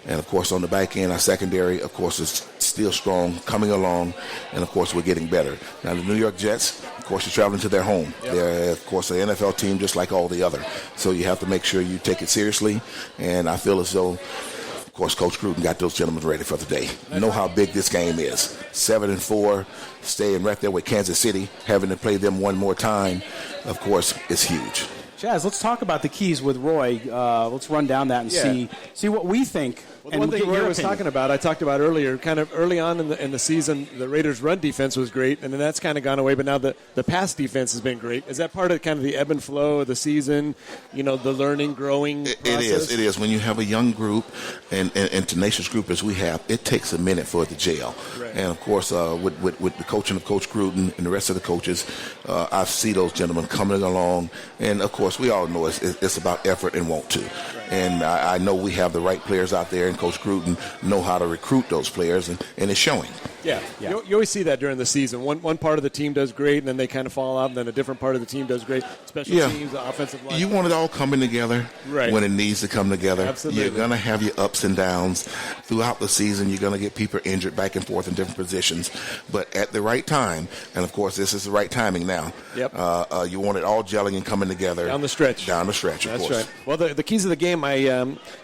And, of course, on the back end, our secondary, of course, is still strong, coming along, and, of course, we're getting better. Now, the New York Jets, of course, are traveling to their home. Yep. They're, of course, an NFL team just like all the other. So you have to make sure you take it seriously, and I feel as though, of course, Coach Gruden got those gentlemen ready for the day. You know how big this game is. 7-4, staying right there with Kansas City, having to play them one more time, of course, is huge. Chaz, let's talk about the keys with Roy. Let's run down that and see what we think. Well, the one thing Roy was talking about, I talked about earlier, kind of early on in the season, the Raiders' run defense was great, and then that's kind of gone away, but now the pass defense has been great. Is that part of kind of the ebb and flow of the season, the learning, growing process? It is. When you have a young group and tenacious group as we have, it takes a minute for it to gel. Right. And, of course, with the coaching of Coach Gruden and the rest of the coaches, I see those gentlemen coming along, and, of course, we all know it's about effort and want to. Right. And I know we have the right players out there, and Coach Gruden know how to recruit those players, and it's showing. Yeah. You always see that during the season. One part of the team does great, and then they kind of fall out, and then a different part of the team does great. Special teams, the offensive line. You want it all coming together when it needs to come together. Absolutely. You're going to have your ups and downs. Throughout the season, you're going to get people injured back and forth in different positions. But at the right time, and, of course, this is the right timing now, you want it all gelling and coming together. Down the stretch, of course. That's right. Well, the keys of the game,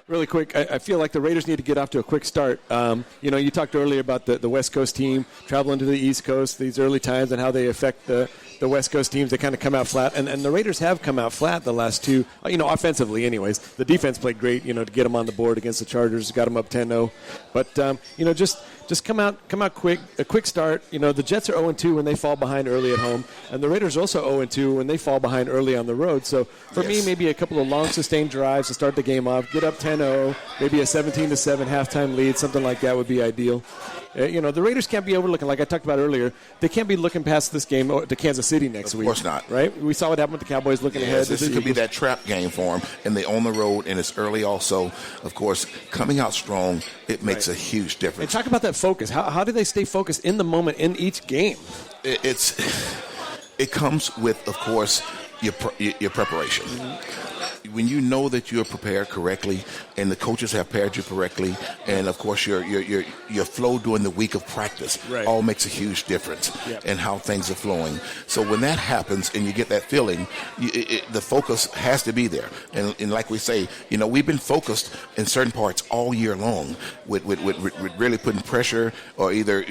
really quick, I feel like the Raiders need to get off to a quick start. You talked earlier about the West Coast team traveling to the East Coast, these early times, and how they affect the West Coast teams. They kind of come out flat, and the Raiders have come out flat the last two, offensively anyways. The defense played great, to get them on the board against the Chargers, got them up 10-0. But, just come out quick, a quick start. The Jets are 0-2 when they fall behind early at home, and the Raiders are also 0-2 when they fall behind early on the road. So for me, maybe a couple of long sustained drives to start the game off, get up 10-0, maybe a 17-7 halftime lead, something like that would be ideal. The Raiders can't be overlooking, like I talked about earlier. They can't be looking past this game to Kansas City next week. Of course not. Right? We saw what happened with the Cowboys looking ahead. This could be that trap game for them, and they on the road, and it's early also. Of course, coming out strong, it makes a huge difference. And talk about that focus. How do they stay focused in the moment in each game? It comes with, of course, your preparation. Mm-hmm. When you know that you're prepared correctly, and the coaches have prepared you correctly, and of course your flow during the week of practice all makes a huge difference in how things are flowing. So when that happens and you get that feeling, the focus has to be there. And like we say, we've been focused in certain parts all year long with really putting pressure, or either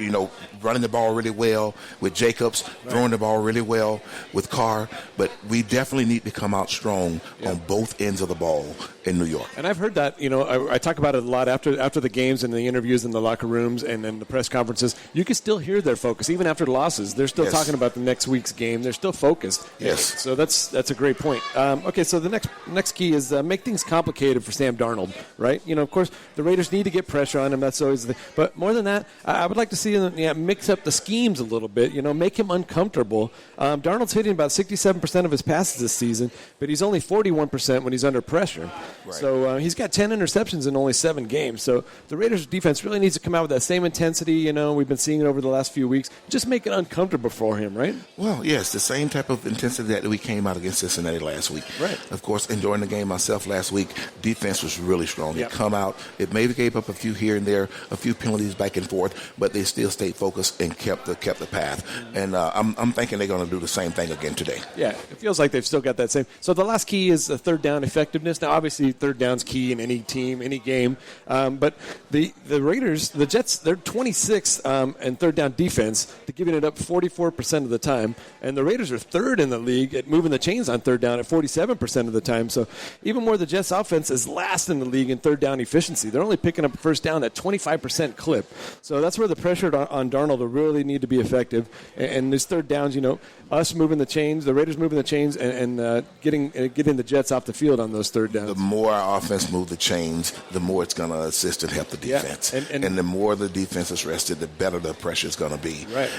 running the ball really well with Jacobs, throwing the ball really well with Carr. But we definitely need to come out strong on both ends of the ball in New York. And I've heard that, I talk about it a lot after the games and the interviews in the locker rooms and then the press conferences. You can still hear their focus. Even after the losses, they're still talking about the next week's game. They're still focused. Yes. So that's a great point. Okay, so the next key is make things complicated for Sam Darnold, right? Of course, the Raiders need to get pressure on him. That's always the thing. But more than that, I would like to see him mix up the schemes a little bit, make him uncomfortable. Darnold's hitting about 67% of his passes this season, but he's only 41% when he's under pressure. Right. So he's got 10 interceptions in only 7 games. So the Raiders' defense really needs to come out with that same intensity. We've been seeing it over the last few weeks. Just make it uncomfortable for him, right? Well, yes, the same type of intensity that we came out against Cincinnati last week. Right. Of course, enjoying the game myself last week, defense was really strong. They come out. It maybe gave up a few here and there, a few penalties back and forth, but they still stayed focused and kept the path. And I'm thinking they're going to do the same thing again today. Yeah, it feels like they've still got that same. So the last key is third down effectiveness. Now, obviously, third down's key in any team, any game. But the Raiders, the Jets, they're 26th in third down defense. They're giving it up 44% of the time. And the Raiders are third in the league at moving the chains on third down at 47% of the time. So even more, the Jets offense is last in the league in third down efficiency. They're only picking up first down at 25% clip. So that's where the pressure on Darnold will really need to be effective. And these third downs, us moving the chains, the Raiders moving the chains, and getting the Jets off the field on those third downs. The more our offense move the chains, the more it's going to assist and help the defense. Yeah. And the more the defense is rested, the better the pressure is going to be. Right.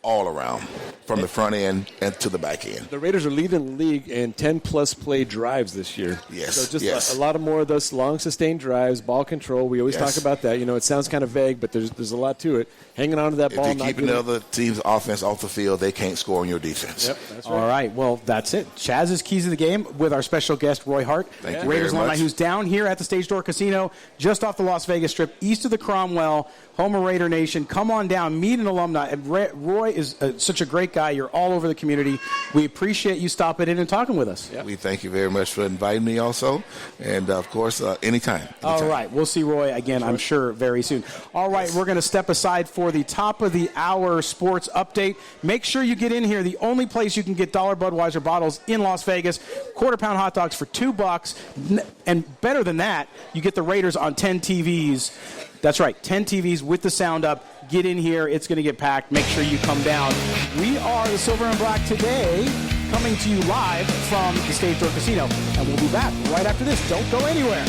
All around, from the front end and to the back end. The Raiders are leading the league in 10-plus play drives this year. Yes. So just a lot of more of those long, sustained drives, ball control. We always talk about that. It sounds kind of vague, but there's a lot to it. Hanging on to that ball. If you're keeping the other team's offense off the field, they can't score on your defense. Yep, that's right. All right, well, that's it. Chaz's Keys of the Game with our special guest, Roy Hart. Thank you Raiders very alumni, much. who's down here at the Stage Door Casino, just off the Las Vegas Strip, east of the Cromwell, home of Raider Nation. Come on down, meet an alumni. And Roy is such a great guy. You're all over the community. We appreciate you stopping in and talking with us. We thank you very much for inviting me also. And, of course, anytime. All right. We'll see Roy again, I'm sure, very soon. All right. We're going to step aside for the top of the hour sports update. Make sure you get in here. The only place you can get $1 Budweiser bottles in Las Vegas. Quarter-pound hot dogs for $2. And better than that, you get the Raiders on 10 TVs. That's right, 10 TVs with the sound up. Get in here. It's going to get packed. Make sure you come down. We are the Silver and Black today, coming to you live from the Stage Door Casino. And we'll be back right after this. Don't go anywhere.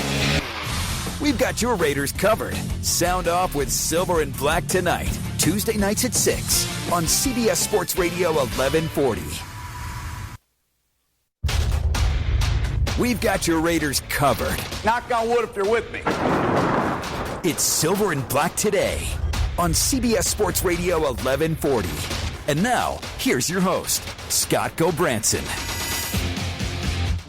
We've got your Raiders covered. Sound off with Silver and Black tonight, Tuesday nights at 6 on CBS Sports Radio 1140. We've got your Raiders covered. Knock on wood if you're with me. It's Silver and Black today on CBS Sports Radio 1140. And now, here's your host, Scott Gobranson.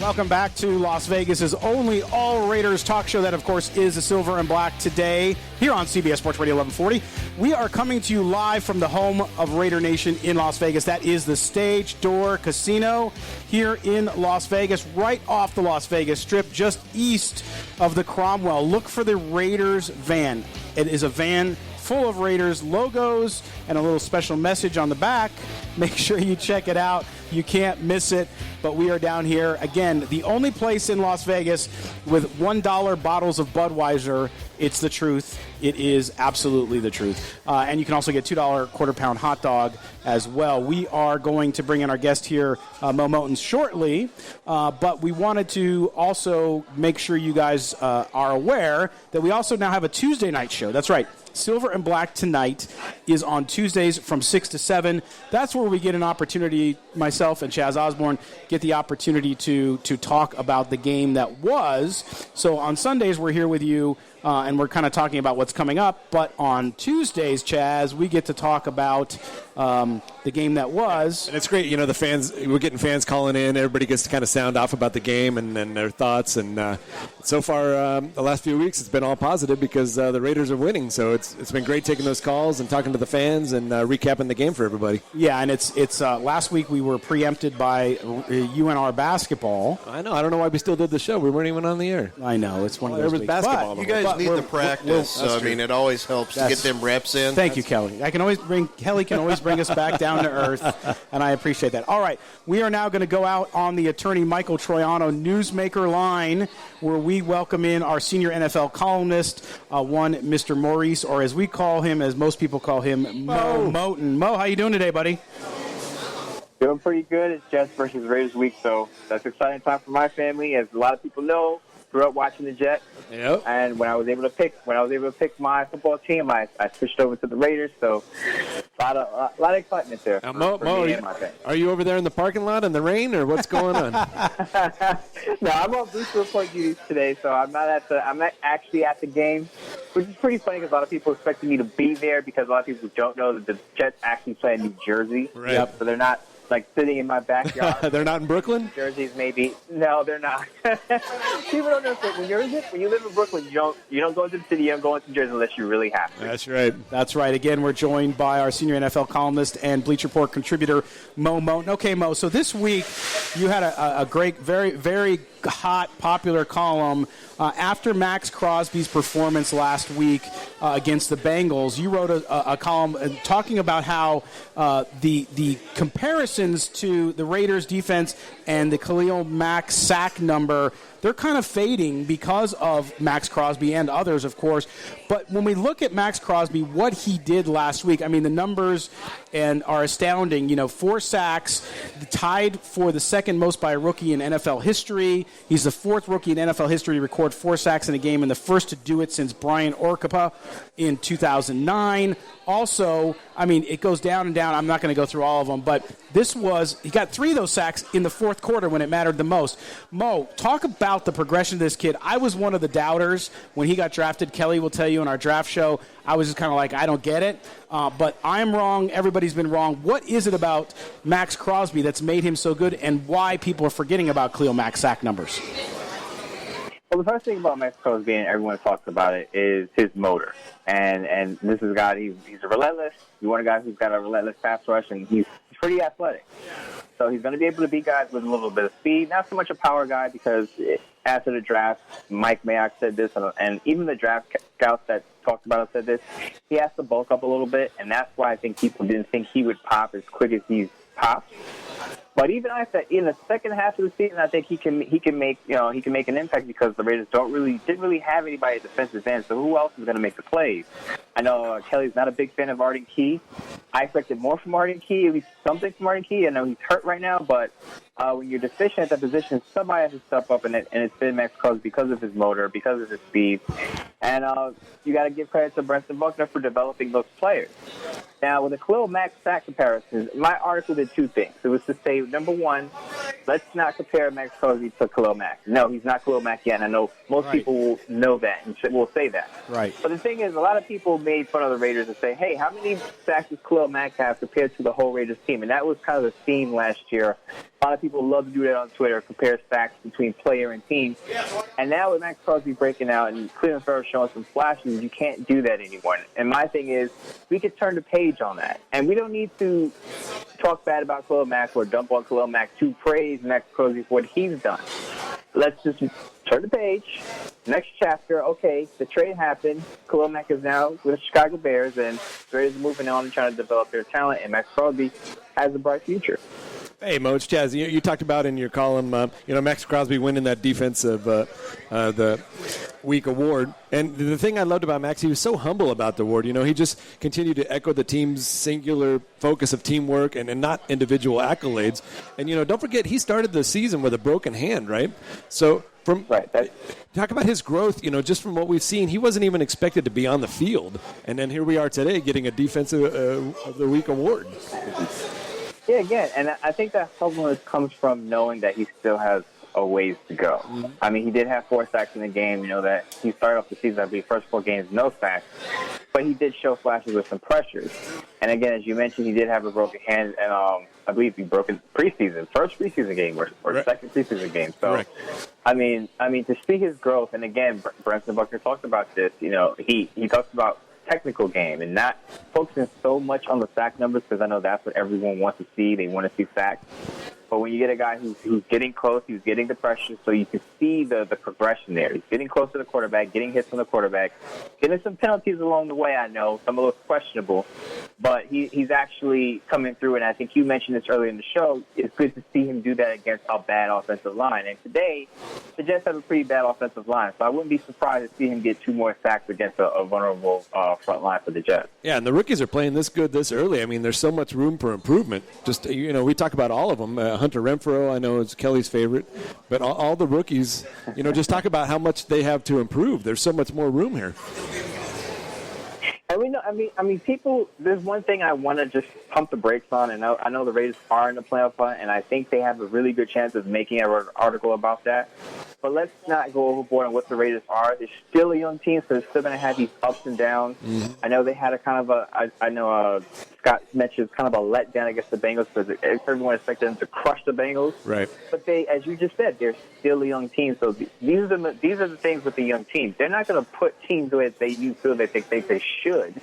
Welcome back to Las Vegas's only all Raiders talk show. That, of course, is the Silver and Black today here on CBS Sports Radio 1140. We are coming to you live from the home of Raider Nation in Las Vegas. That is the Stage Door Casino here in Las Vegas, right off the Las Vegas Strip, just east of the Cromwell. Look for the Raiders van. It is a van full of Raiders logos and a little special message on the back. Make sure you check it out. You can't miss it. But we are down here, again, the only place in Las Vegas with $1 bottles of Budweiser It's the truth. It is absolutely the truth. And you can also get $2 quarter-pound hot dog as well. We are going to bring in our guest here, Moe Moton, shortly, but we wanted to also make sure you guys are aware that we also now have a Tuesday night show. That's right. Silver and Black Tonight is on Tuesdays from 6 to 7. That's where we get an opportunity, myself and Chaz Osborne, get the opportunity to talk about the game that was. So on Sundays, we're here with you, and we're kind of talking about what's coming up. But on Tuesdays, Chaz, we get to talk about the game that was. And it's great. You know, the fans, we're getting fans calling in. Everybody gets to kind of sound off about the game and their thoughts. And so far, the last few weeks, it's been all positive because the Raiders are winning. So it's been great taking those calls and talking to the fans and recapping the game for everybody. Yeah, and it's last week we were preempted by UNR basketball. I know. I don't know why we still did the show. We weren't even on the air. I know. It's one of those there was weeks. basketball. You guys need the practice. So, I mean, it always helps to get them reps in. Thank you, Kelly. Kelly can always bring us back down to earth, and I appreciate that. All right, we are now going to go out on the attorney Michael Troiano Newsmaker line, where we welcome in our senior NFL columnist, one Mr. Maurice, or as we call him, as most people call him, Moe Moton. Mo, how you doing today, buddy? Doing pretty good. It's Jets versus Raiders week, so that's an exciting time for my family. As a lot of people know, grew up watching the Jets. Yep. And when I was able to pick my football team, I switched over to the Raiders. So a lot of excitement there. Mo, are you over there in the parking lot in the rain, or what's going on? No, I'm on Bleacher Report duties today, so I'm not actually at the game, which is pretty funny because a lot of people expected me to be there because a lot of people don't know that the Jets actually play in New Jersey. Right. Yep. So they're not like sitting in my backyard. They're not in Brooklyn? Jerseys, maybe. No, they're not. People don't know that when you live in Brooklyn, you don't go into the city, you don't go into Jersey unless you really have to. That's right. That's right. Again, we're joined by our senior NFL columnist and Bleacher Report contributor, Moe Moton. Okay, Mo, so this week you had a great, very, very hot, popular column after Maxx Crosby's performance last week against the Bengals. You wrote a column talking about how the comparisons to the Raiders defense and the Khalil Mack sack number, they're kind of fading because of Maxx Crosby and others, of course. But when we look at Maxx Crosby, what he did last week, I mean, the numbers are astounding. 4 sacks, tied for the second most by a rookie in NFL history. He's the 4th rookie in NFL history to record 4 sacks in a game and the first to do it since Brian Orkapa in 2009. Also, I mean, it goes down and down. I'm not going to go through all of them, but he got 3 of those sacks in the 4th quarter when it mattered the most. Mo, talk about the progression of this kid. I was one of the doubters when he got drafted. Kelly will tell you in our draft show, I was just kind of like, I don't get it. But I'm wrong. Everybody's been wrong. What is it about Maxx Crosby that's made him so good, and why people are forgetting about Khalil Mack's sack numbers? Well, the first thing about Maxx Crosby, and everyone talks about it, is his motor. And this is a guy, he's a relentless. You want a guy who's got a relentless pass rush, and he's pretty athletic. So he's going to be able to beat guys with a little bit of speed. Not so much a power guy because after the draft, Mike Mayock said this, and even the draft scouts that talked about it said this. He has to bulk up a little bit, and that's why I think people didn't think he would pop as quick as he's popped. But even in the second half of the season, I think he can make an impact because the Raiders didn't really have anybody at defensive end. So who else is going to make the plays? I know Kelly's not a big fan of Arden Key. I expected more from Arden Key, at least something from Arden Key. I know he's hurt right now, but when you're deficient at that position, somebody has to step up, and it's been Maxx Crosby because of his motor, because of his speed. And you got to give credit to Brentson Buckner for developing those players. Now, with the Khalil Mack sack comparisons, my article did 2 things. It was to say, number one, let's not compare Maxx Crosby to Khalil Mack. No, he's not Khalil Mack yet, and I know most people will know that and will say that. Right. But the thing is, a lot of people made fun of the Raiders and say, hey, how many sacks does Khalil Mack have compared to the whole Raiders team? And that was kind of the theme last year. A lot of people love to do that on Twitter, compare sacks between player and team. And now with Maxx Crosby breaking out and Cleveland Farrell showing some flashes, you can't do that anymore. And my thing is, we could turn the page on that. And we don't need to talk bad about Khalil Mack or dump on Khalil Mack to praise Maxx Crosby for what he's done. Let's just turn the page. Next chapter, okay, the trade happened. Khalil Mack is now with the Chicago Bears, and the Raiders are moving on and trying to develop their talent, and Maxx Crosby has a bright future. Hey, Mo, it's Chaz. You talked about in your column, Maxx Crosby winning that defensive, the Week award. And the thing I loved about Max, he was so humble about the award. He just continued to echo the team's singular focus of teamwork and not individual accolades. And, don't forget, he started the season with a broken hand, right? So talk about his growth, just from what we've seen. He wasn't even expected to be on the field. And then here we are today getting a Defensive of the Week award. Yeah, again, and I think that humbleness comes from knowing that he still has a ways to go. Mm-hmm. I mean, he did have 4 sacks in the game. That he started off the season, I believe, first 4 games, no sacks. But he did show flashes with some pressures. And again, as you mentioned, he did have a broken hand, and I believe he broke it first preseason game or second preseason game. So, correct. I mean, to see his growth, and again, Branson Buckner talked about this. He talks about technical game and not focusing so much on the sack numbers, because I know that's what everyone wants to see. They want to see sacks. But when you get a guy who's getting close, he's getting the pressure, so you can see the progression there. He's getting close to the quarterback, getting hits from the quarterback, getting some penalties along the way, I know, some of those questionable. But he's actually coming through, and I think you mentioned this earlier in the show. It's good to see him do that against a bad offensive line. And today, the Jets have a pretty bad offensive line, so I wouldn't be surprised to see him get 2 more sacks against a vulnerable front line for the Jets. Yeah, and the rookies are playing this good this early. I mean, there's so much room for improvement. Just, we talk about all of them. Hunter Renfrow, I know, is Kelly's favorite. But all the rookies, just talk about how much they have to improve. There's so much more room here. And I mean, people. There's one thing I want to just pump the brakes on, and I know the Raiders are in the playoff hunt, and I think they have a really good chance of making an article about that. But let's not go overboard on what the Raiders are. They're still a young team, so they're still going to have these ups and downs. Mm-hmm. I know they had a kind of Scott mentioned kind of a letdown against the Bengals, because everyone expected them to crush the Bengals. Right. But they, as you just said, they're still a young team. So these are the things with the young teams. They're not going to put teams where you feel that they think they should.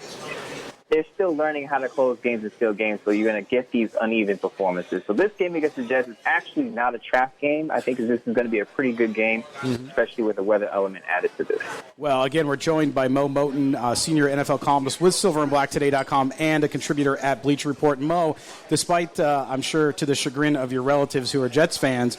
They're still learning how to close games and steal games, so you're going to get these uneven performances. So this game against the Jets is actually not a trap game. I think this is going to be a pretty good game, especially with the weather element added to this. Well, again, we're joined by Moe Moton, senior NFL columnist with silverandblacktoday.com and a contributor at Bleacher Report. Mo, despite, I'm sure, to the chagrin of your relatives who are Jets fans,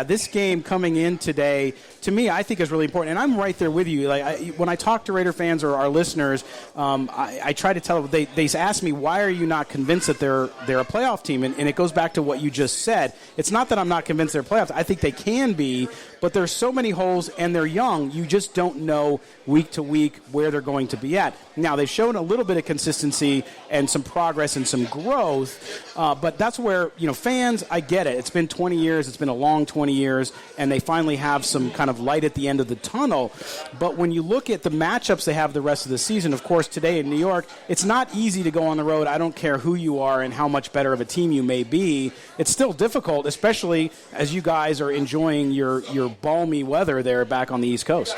this game coming in today, to me, I think is really important. And I'm right there with you. When I talk to Raider fans or our listeners, I try to tell them, they ask me, why are you not convinced that they're a playoff team? And it goes back to what you just said. It's not that I'm not convinced they're playoffs. I think they can be, but there's so many holes, and they're young. You just don't know week to week where they're going to be at. Now, they've shown a little bit of consistency and some progress and some growth, but that's where, fans, I get it. It's been 20 years. It's been a long 20 years, and they finally have some kind of light at the end of the tunnel. But when you look at the matchups they have the rest of the season, of course, today in New York, it's not easy to go on the road. I don't care who you are and how much better of a team you may be. It's still difficult, especially as you guys are enjoying your balmy weather there back on the East Coast.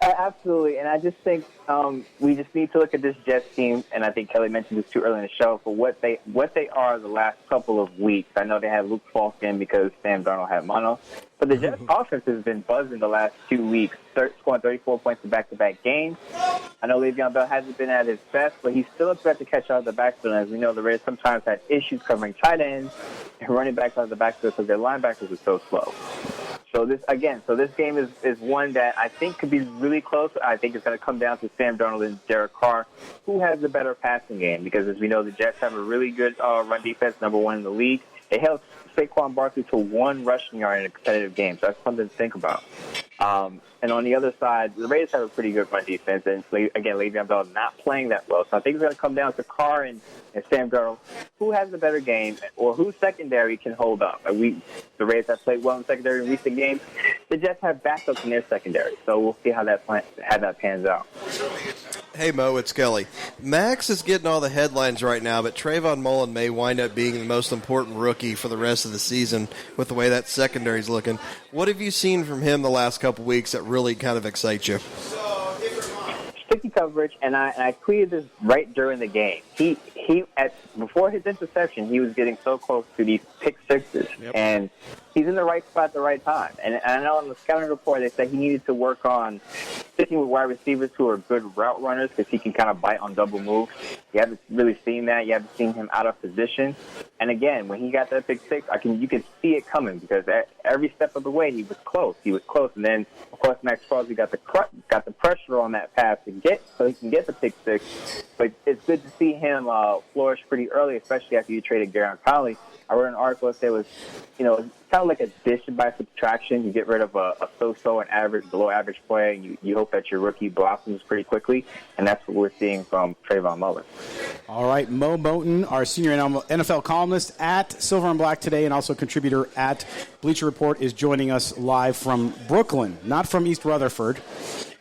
Absolutely, and I just think we just need to look at this Jets team, and I think Kelly mentioned this too early in the show, for what they are the last couple of weeks. I know they had Luke Falk in because Sam Darnold had mono, but the Jets offense has been buzzing the last 2 weeks, scoring 34 points in back-to-back games. I know Le'Veon Bell hasn't been at his best, but he's still a threat to catch out of the backfield. As we know, the Raiders sometimes had issues covering tight ends and running backs out of the backfield because their linebackers are so slow. So this game is one that I think could be really close. I think it's going to come down to Sam Darnold and Derek Carr, who has the better passing game, because as we know, the Jets have a really good run defense, number 1 in the league. They held Saquon Barkley to 1 rushing yard in a competitive game, so that's something to think about. And on the other side, the Raiders have a pretty good run defense, and again, Le'Veon Bell not playing that well. So I think it's going to come down to Carr and Sam Darnold, who has the better game, or whose secondary can hold up. The Raiders have played well in secondary in recent games. The Jets have backups in their secondary, so we'll see how that pans out. Hey, Mo, it's Kelly. Max is getting all the headlines right now, but Trayvon Mullen may wind up being the most important rookie for the rest of the season with the way that secondary's looking. What have you seen from him the last couple weeks that really kind of excites you? Sticky coverage, and I tweeted this right during the game. Before his interception, he was getting so close to these pick sixes, and he's in the right spot at the right time. And I know in the scouting report they said he needed to work on sticking with wide receivers who are good route runners, because he can kind of bite on double moves. You haven't really seen that. You haven't seen him out of position. And again, when he got that pick six, you can see it coming, because every step of the way, he was close. And then, of course, Maxx Crosby got the pressure on that pass so he can get the pick six. But it's good to see him flourish pretty early, especially after you traded Garrett Conley. I wrote an article that said it was, kind of like addition by subtraction. You get rid of a so-so and average, below-average player, and you hope that your rookie blossoms pretty quickly, and that's what we're seeing from Trayvon Mullen. All right, Moe Moton, our senior NFL columnist at Silver and Black today and also contributor at Bleacher Report, is joining us live from Brooklyn, not from East Rutherford.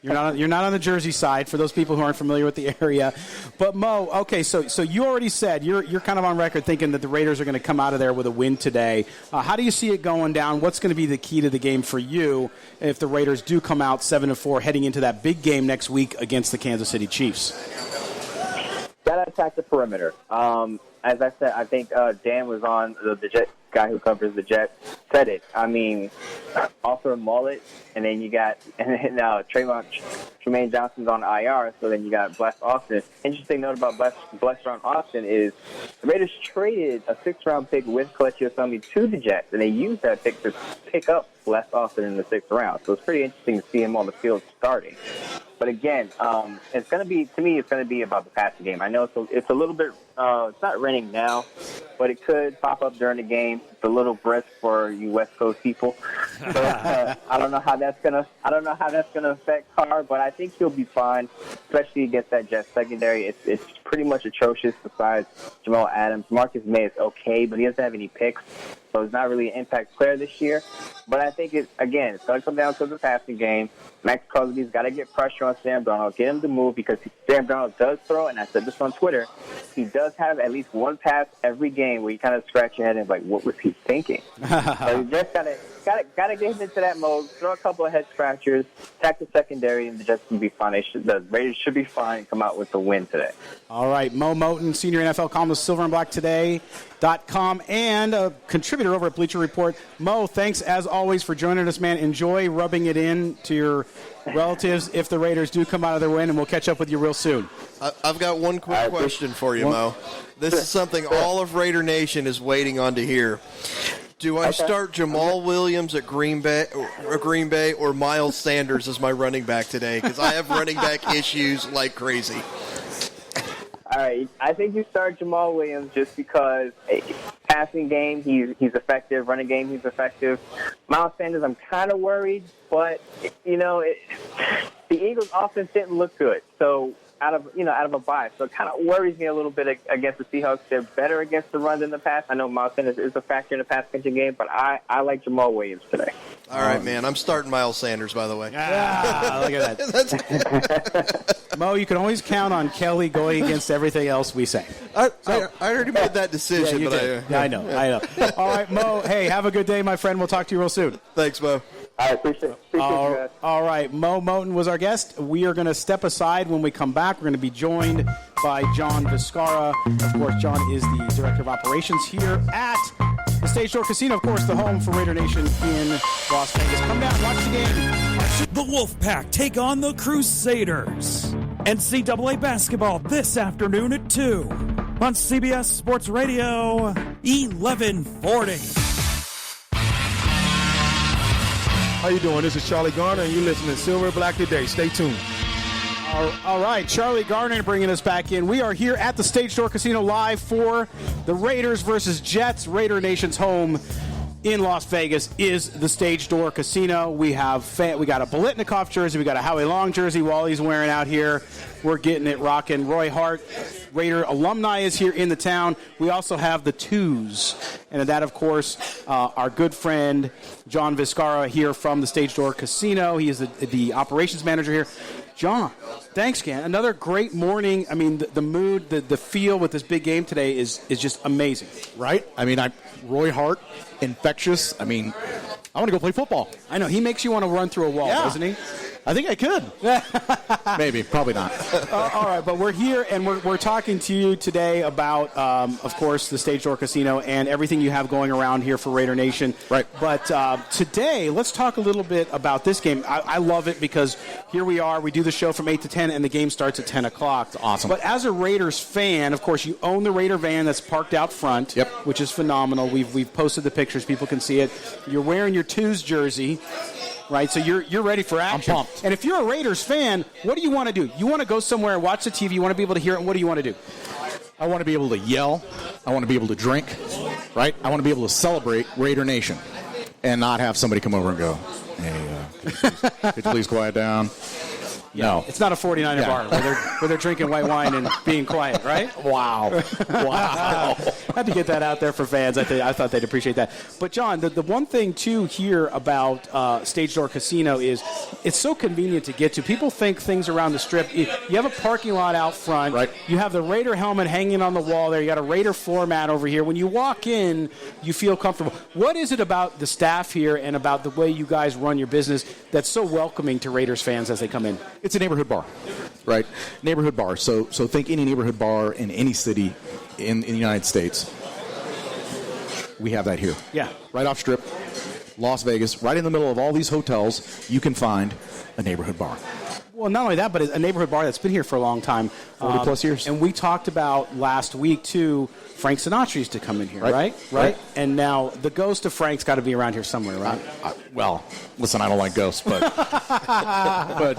You're not on the Jersey side, for those people who aren't familiar with the area. But, Mo, okay, so you already said you're kind of on record thinking that the Raiders are going to come out of there with a win today. How do you see it going down? What's going to be the key to the game for you if the Raiders do come out 7-4 heading into that big game next week against the Kansas City Chiefs? Got to attack the perimeter. As I said, I think Dan was on the Jets guy who covers the Jets said it. I mean, offer a mullet, and then you got Tremaine Johnson's on IR, so then you got Bless Austin. Interesting note about Bless Austin is the Raiders traded a 6th-round pick with Kelechi Osemele to the Jets, and they used that pick to pick up Bless Austin in the 6th round. So it's pretty interesting to see him on the field starting. But again, it's going to be about the passing game. I know it's a little bit, it's not raining now, but it could pop up during the game. It's a little brisk for you West Coast people. So, I don't know how that's gonna affect Carr, but I think he'll be fine, especially against that Jets secondary. It's pretty much atrocious. Besides Jamal Adams, Marcus May is okay, but he doesn't have any picks, so he's not really an impact player this year. But I think it's going to come down to the passing game. Maxx Crosby's got to get pressure on Sam Darnold, get him to move, because Sam Darnold does throw, and I said this on Twitter, he does have at least one pass every game where you kind of scratch your head and like, what was he thinking? So you just gotta get him into that mode, throw a couple of head scratchers, attack the secondary, and the Jets will be fine. The Raiders should be fine and come out with the win today. All right, Moe Moton, senior NFL columnist, silverandblacktoday.com, and a contributor over at Bleacher Report. Mo, thanks as always for joining us, man. Enjoy rubbing it in to your relatives if the Raiders do come out of their win, and we'll catch up with you real soon. I've got one quick question for you, Mo. This is something all of Raider Nation is waiting on to hear. Do I start Jamal Williams at Green Bay or Miles Sanders as my running back today? Because I have running back issues like crazy. All right, I think you start Jamal Williams just because passing game, he's effective. Running game, he's effective. Miles Sanders, I'm kind of worried, but the Eagles' offense didn't look good. So out of a bye, so it kind of worries me a little bit against the Seahawks. They're better against the run than the pass. I know Miles Sanders is a factor in the pass catching game, but I like Jamal Williams today. All right, man. I'm starting Miles Sanders, by the way. Look at that. Mo, you can always count on Kelly going against everything else we say. I already made that decision. I know. All right, Mo, hey, have a good day, my friend. We'll talk to you real soon. Thanks, Mo. I appreciate it. You guys. All right, Moe Moton was our guest. We are going to step aside. When we come back, we're going to be joined by John Vizcarra. Of course, John is the Director of Operations here at the Stage Door Casino, of course, the home for Raider Nation in Las Vegas. Come down, watch the game. The Wolfpack take on the Crusaders. NCAA basketball this afternoon at 2 on CBS Sports Radio 1140. How you doing? This is Charlie Garner, and you're listening to Silver Black Today. Stay tuned. All right, Charlie Garner bringing us back in. We are here at the Stage Door Casino live for the Raiders versus Jets. Raider Nation's home in Las Vegas is the Stage Door Casino. We got a Biletnikoff jersey. We got a Howie Long jersey Wally's wearing out here. We're getting it rocking. Roy Hart, Raider alumni, is here in the town. We also have the Twos. And that, of course, our good friend John Vizcarra here from the Stage Door Casino. He is the operations manager here. John, thanks, Ken. Another great morning. I mean, the mood, the feel with this big game today is just amazing. Right? I mean, Roy Hart, infectious. I mean, I want to go play football. I know. He makes you want to run through a wall, doesn't he? I think I could. Maybe, probably not. All right, but we're here, and we're talking to you today about, of course, the Stage Door Casino and everything you have going around here for Raider Nation. Right. But today, let's talk a little bit about this game. I love it because here we are. We do the show from 8 to 10, and the game starts at 10 o'clock. It's awesome. But as a Raiders fan, of course, you own the Raider van that's parked out front, yep, which is phenomenal. We've posted the pictures. People can see it. You're wearing your Twos jersey. Right, so you're ready for action. I'm pumped. And if you're a Raiders fan, what do you want to do? You want to go somewhere and watch the TV. You want to be able to hear it. What do you want to do? I want to be able to yell. I want to be able to drink. Right? I want to be able to celebrate Raider Nation and not have somebody come over and go, hey, could you please quiet down? Yeah, no. It's not a 49er bar where they're drinking white wine and being quiet, right? Wow. I had to get that out there for fans. I thought they'd appreciate that. But, John, the one thing, too, here about Stage Door Casino is it's so convenient to get to. People think things around the Strip. You have a parking lot out front. Right. You have the Raider helmet hanging on the wall there. You got a Raider floor mat over here. When you walk in, you feel comfortable. What is it about the staff here and about the way you guys run your business that's so welcoming to Raiders fans as they come in? It's a neighborhood bar, right? Neighborhood bar. So think any neighborhood bar in any city in the United States. We have that here. Yeah. Right off Strip, Las Vegas, right in the middle of all these hotels, you can find a neighborhood bar. Well, not only that, but a neighborhood bar that's been here for a long time. 40-plus years. And we talked about last week, too, Frank Sinatra used to come in here, right? And now the ghost of Frank's got to be around here somewhere, right? Well, listen, I don't like ghosts, but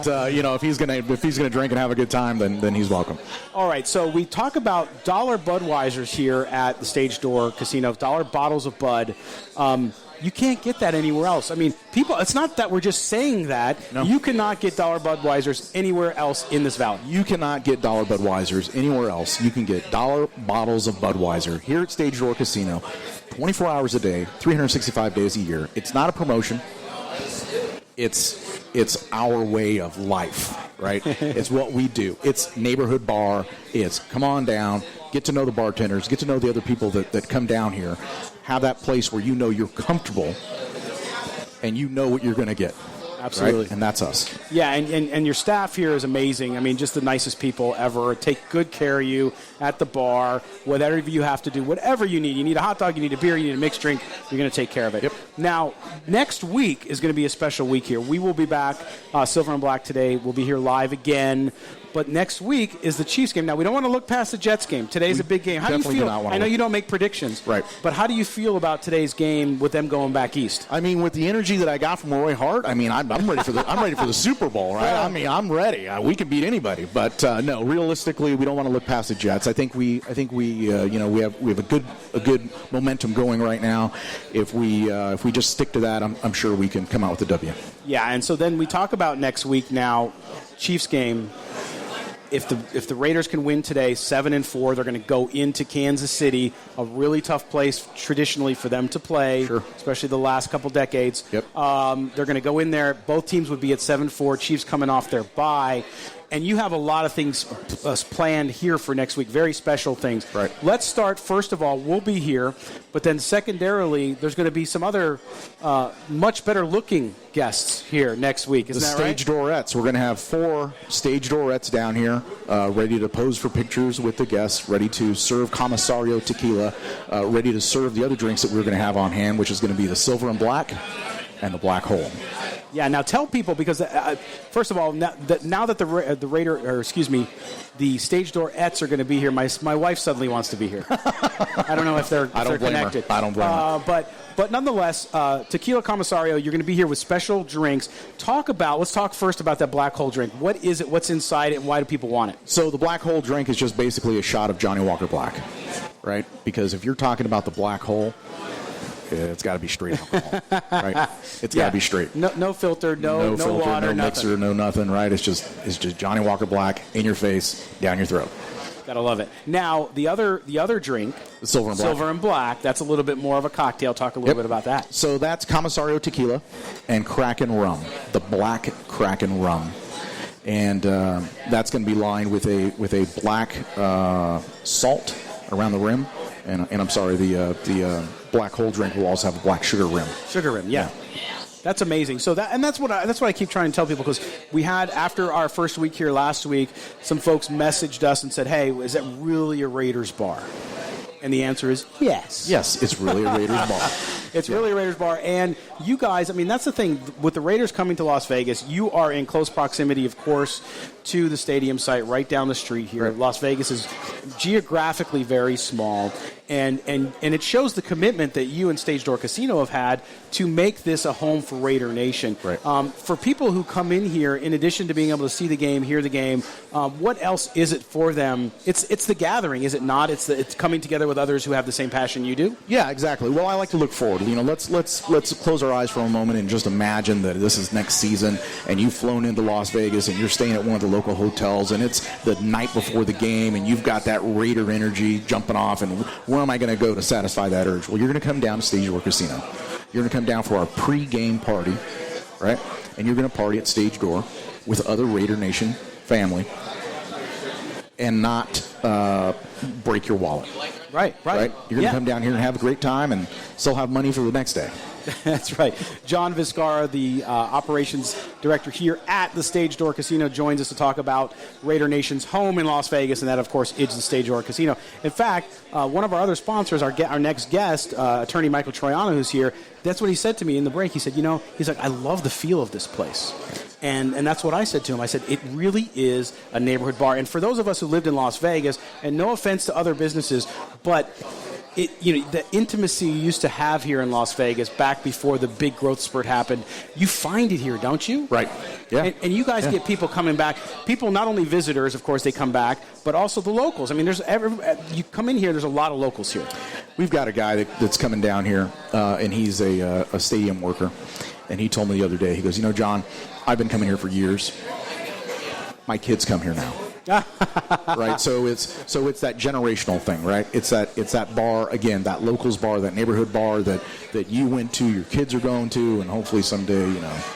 if he's gonna drink and have a good time, then he's welcome. All right, so we talk about dollar Budweisers here at the Stage Door Casino, dollar bottles of Bud. You can't get that anywhere else. I mean, people, it's not that we're just saying that. No. You cannot get dollar Budweisers anywhere else in this valley. You cannot get dollar Budweisers anywhere else. You can get dollar bottles of Budweiser here at Stage Door Casino, 24 hours a day, 365 days a year. It's not a promotion. It's our way of life, right? It's what we do. It's neighborhood bar. It's come on down, get to know the bartenders, get to know the other people that come down here. Have that place where you know you're comfortable and you know what you're going to get. Absolutely. Right? And that's us. Yeah, and your staff here is amazing. I mean, just the nicest people ever. Take good care of you at the bar, whatever you have to do, whatever you need. You need a hot dog, you need a beer, you need a mixed drink, you're going to take care of it. Yep. Now, next week is going to be a special week here. We will be back, Silver and Black today. We'll be here live again. But next week is the Chiefs game. Now, we don't want to look past the Jets game. Today's a big game. How do you feel? I know you don't make predictions. Right. But how do you feel about today's game with them going back east? I mean, with the energy that I got from Roy Hart, I mean, I'm ready for the Super Bowl, right? I mean, I'm ready. We can beat anybody. But no, realistically, we don't want to look past the Jets. I think we have a good momentum going right now. If we just stick to that, I'm sure we can come out with a W. Yeah, and so then we talk about next week now, Chiefs game. If the Raiders can win today, 7-4, they're going to go into Kansas City, a really tough place traditionally for them to play, sure, especially the last couple decades. Yep. They're going to go in there. Both teams would be at 7-4. Chiefs coming off their bye. And you have a lot of things planned here for next week, very special things. Right. Let's start, first of all, we'll be here, but then secondarily, there's going to be some other much better-looking guests here next week. Isn't that right? The Stage Doorettes. We're going to have 4 Stage Doorettes down here, ready to pose for pictures with the guests, ready to serve Commissario tequila, ready to serve the other drinks that we're going to have on hand, which is going to be the Silver and Black and the Black Hole. Yeah, now tell people, because first of all, now that the Stage Doorettes are going to be here, my wife suddenly wants to be here. I don't know if they're connected. I don't blame her. But nonetheless, Tequila Commissario, you're going to be here with special drinks. Let's talk first about that Black Hole drink. What is it? What's inside it? And why do people want it? So the Black Hole drink is just basically a shot of Johnny Walker Black, right? Because if you're talking about the Black Hole, it's got to be straight alcohol, right? It's got to be straight. No filter, no filter, no water, mixer, no nothing, right? It's just Johnny Walker Black in your face, down your throat. Gotta love it. Now the other drink, the Silver and Black. That's a little bit more of a cocktail. Talk a little bit about that. So that's Commissario tequila and Kraken rum, the Black Kraken rum, and that's going to be lined with a black salt around the rim. And I'm sorry, the Black Hole drink will also have a black sugar rim. Sugar rim, yeah. That's amazing. So that's what I keep trying to tell people, because we had, after our first week here last week, some folks messaged us and said, "Hey, is that really a Raiders bar?" And the answer is yes. Yes, it's really a Raiders bar. It's really a Raiders bar. And you guys, I mean, that's the thing. With the Raiders coming to Las Vegas, you are in close proximity, of course, to the stadium site right down the street here. Right. Las Vegas is geographically very small. And it shows the commitment that you and Stage Door Casino have had to make this a home for Raider Nation. Right. For people who come in here, in addition to being able to see the game, hear the game, what else is it for them? It's the gathering, is it not? It's coming together with others who have the same passion you do? Yeah, exactly. Well, I like to look forward. You know, let's close our eyes for a moment and just imagine that this is next season and you've flown into Las Vegas and you're staying at one of the local hotels and it's the night before the game and you've got that Raider energy jumping off, and where am I going to go to satisfy that urge? Well, you're going to come down to Stage Door Casino. You're going to come down for our pre-game party, right? And you're going to party at Stage Door with other Raider Nation family and not break your wallet. Right. You're going to come down here and have a great time and still have money for the next day. That's right. John Vizcarra, the operations director here at the Stage Door Casino, joins us to talk about Raider Nation's home in Las Vegas, and that, of course, is the Stage Door Casino. In fact, one of our other sponsors, our next guest, attorney Michael Troiano, who's here, that's what he said to me in the break. He said, he's like, I love the feel of this place. And that's what I said to him. I said, it really is a neighborhood bar. And for those of us who lived in Las Vegas, and no offense to other businesses, but the intimacy you used to have here in Las Vegas back before the big growth spurt happened, you find it here, don't you? Right. Yeah. And you guys get people coming back. People, not only visitors, of course, they come back, but also the locals. I mean, you come in here, there's a lot of locals here. We've got a guy that's coming down here, and he's a stadium worker. And he told me the other day, he goes, John, I've been coming here for years. My kids come here now. Right, so it's that generational thing, right? It's that bar again, that locals bar, that neighborhood bar that you went to, your kids are going to, and hopefully someday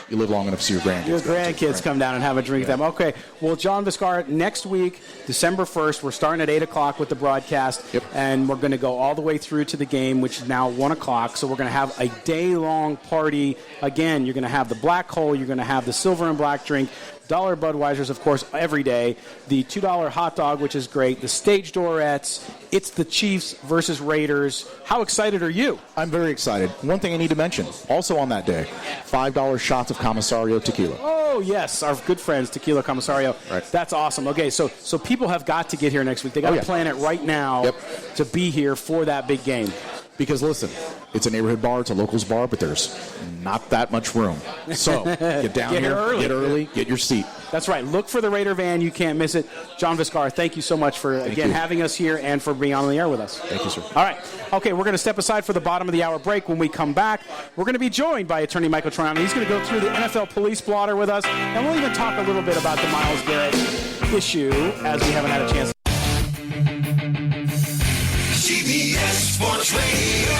you live long enough to see your grandkids. Your grandkids come down and have a drink with them. Okay, well, John Vizcarra, next week, December 1st, we're starting at 8:00 with the broadcast, and we're going to go all the way through to the game, which is now 1:00. So we're going to have a day-long party. Again, you're going to have the Black Hole, you're going to have the Silver and Black drink. $1 Budweisers, of course, every day. The $2 hot dog, which is great. The Stage Doorettes. It's the Chiefs versus Raiders. How excited are you? I'm very excited. One thing I need to mention, also on that day, $5 shots of Comisario tequila. Oh, yes, our good friends, Tequila Comisario. Right. That's awesome. Okay, so people have got to get here next week. They got to plan it right now to be here for that big game. Because, listen, it's a neighborhood bar, it's a locals bar, but there's not that much room. So, get down here, get early, get your seat. That's right. Look for the Raider van. You can't miss it. John Vizcarra, thank you so much for, having us here and for being on the air with us. Thank you, sir. All right. Okay, we're going to step aside for the bottom of the hour break. When we come back, we're going to be joined by attorney Michael Troiano. He's going to go through the NFL police blotter with us, and we'll even talk a little bit about the Myles Garrett issue, as we haven't had a chance. CBS Sports Radio.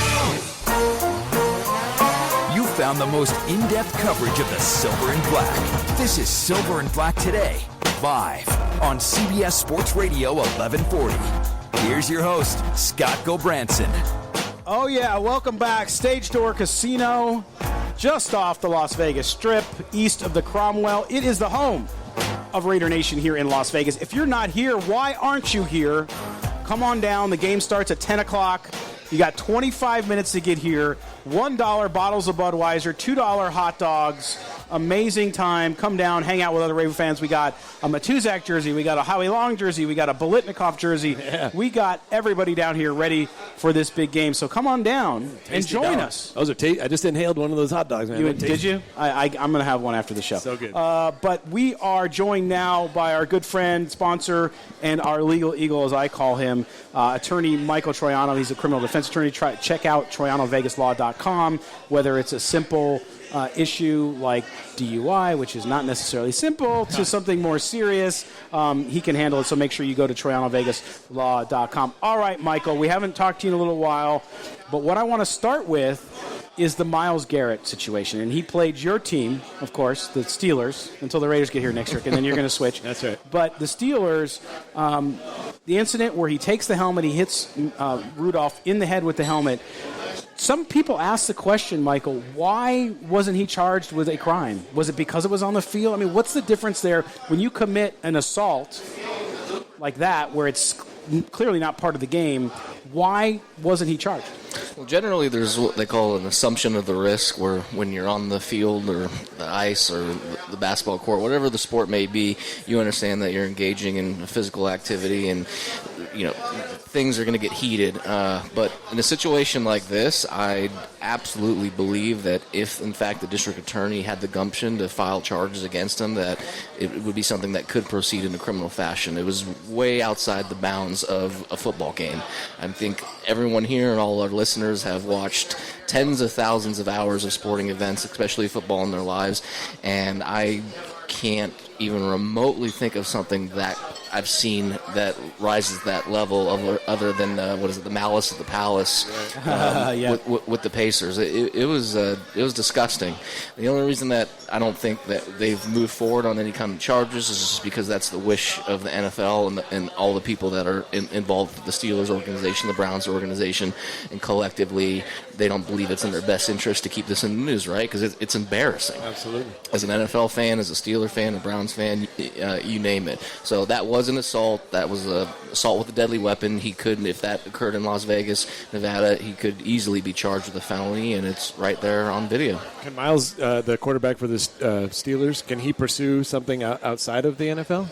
You found the most in-depth coverage of the Silver and Black. This is Silver and Black Today, live on CBS Sports Radio 1140. Here's your host, Scott Gobranson. Oh, yeah. Welcome back. Stage Door Casino, just off the Las Vegas Strip, east of the Cromwell. It is the home of Raider Nation here in Las Vegas. If you're not here, why aren't you here? Come on down. The game starts at 10 o'clock. You got 25 minutes to get here. $1 bottles of Budweiser, $2 hot dogs. Amazing time. Come down, hang out with other Raven fans. We got a Matuzak jersey. We got a Howie Long jersey. We got a Bolitnikoff jersey. Yeah. We got everybody down here ready for this big game. So come on down and join us. Those are I just inhaled one of those hot dogs, man. Did you? I'm going to have one after the show. So good. But we are joined now by our good friend, sponsor, and our legal eagle, as I call him, attorney Michael Troiano. He's a criminal defense attorney. Check out TroianoVegasLaw.com, whether it's a simple issue like DUI, which is not necessarily simple, to something more serious. He can handle it, so make sure you go to TroianoVegasLaw.com. All right, Michael, we haven't talked to you in a little while, but what I want to start with is the Myles Garrett situation. And he played your team, of course, the Steelers, until the Raiders get here next year, and then you're going to switch. That's right. But the Steelers, the incident where he takes the helmet, he hits Rudolph in the head with the helmet, some people ask the question, Michael, why wasn't he charged with a crime? Was it because it was on the field? I mean, what's the difference there when you commit an assault like that where it's clearly not part of the game? Why wasn't he charged? Well, generally there's what they call an assumption of the risk, where when you're on the field or the ice or the basketball court, whatever the sport may be, you understand that you're engaging in a physical activity and, things are going to get heated. But in a situation like this, I absolutely believe that if, in fact, the district attorney had the gumption to file charges against him, that it would be something that could proceed in a criminal fashion. It was way outside the bounds of a football game. I think everyone here and all our listeners have watched tens of thousands of hours of sporting events, especially football, in their lives, and I can't even remotely think of something that I've seen that rises that level other than the malice at the palace with the Pacers. It was disgusting. The only reason that I don't think that they've moved forward on any kind of charges is just because that's the wish of the NFL and all the people that are involved with the Steelers organization, the Browns organization, and collectively they don't believe it's in their best interest to keep this in the news, right? Because it's embarrassing. Absolutely. As an NFL fan, as a Steeler fan, a Browns fan, you name it. So that was an assault. That was an assault with a deadly weapon. He could, if that occurred in Las Vegas, Nevada, he could easily be charged with a felony, and it's right there on video. Can Miles, the quarterback for the Steelers, can he pursue something outside of the NFL?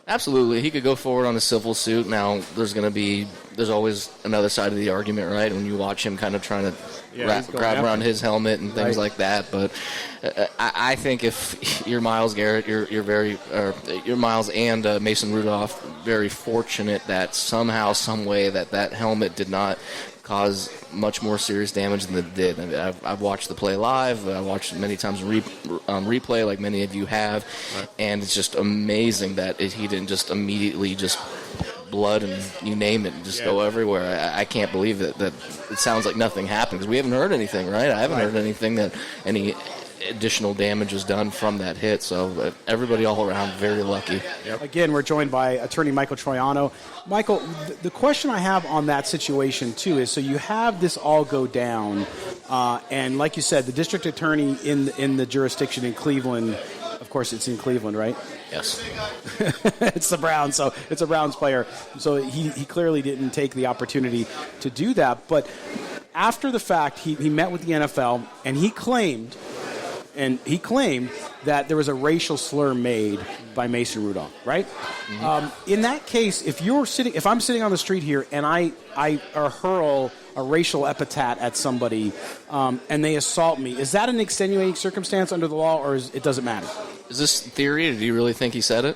Absolutely. He could go forward on a civil suit. Now, there's always another side of the argument, right? When you watch him kind of trying to grab around his helmet and things like that. But I think if you're Myles Garrett, you're Myles and Mason Rudolph, very fortunate that somehow, some way that helmet did not cause much more serious damage than it did. I mean, I've watched the play live. I watched it many times on replay, like many of you have, and it's just amazing that he didn't just immediately just blood and you name it just go everywhere. I can't believe that it sounds like nothing happened, because we haven't heard anything, right? I haven't heard anything that any additional damage was done from that hit. So everybody all around very lucky. Again, we're joined by attorney Michael Troiano. Michael, the question I have on that situation too is, so you have this all go down, and like you said, the district attorney in the jurisdiction in Cleveland, of course it's in Cleveland, right? Yes. It's the Browns, so it's a Browns player. So he clearly didn't take the opportunity to do that. But after the fact, he met with the NFL, and he claimed that there was a racial slur made by Mason Rudolph, right? Mm-hmm. In that case, if I'm sitting on the street here and I hurl a racial epithet at somebody and they assault me, is that an extenuating circumstance under the law, or it doesn't matter? Is this theory? Do you really think he said it?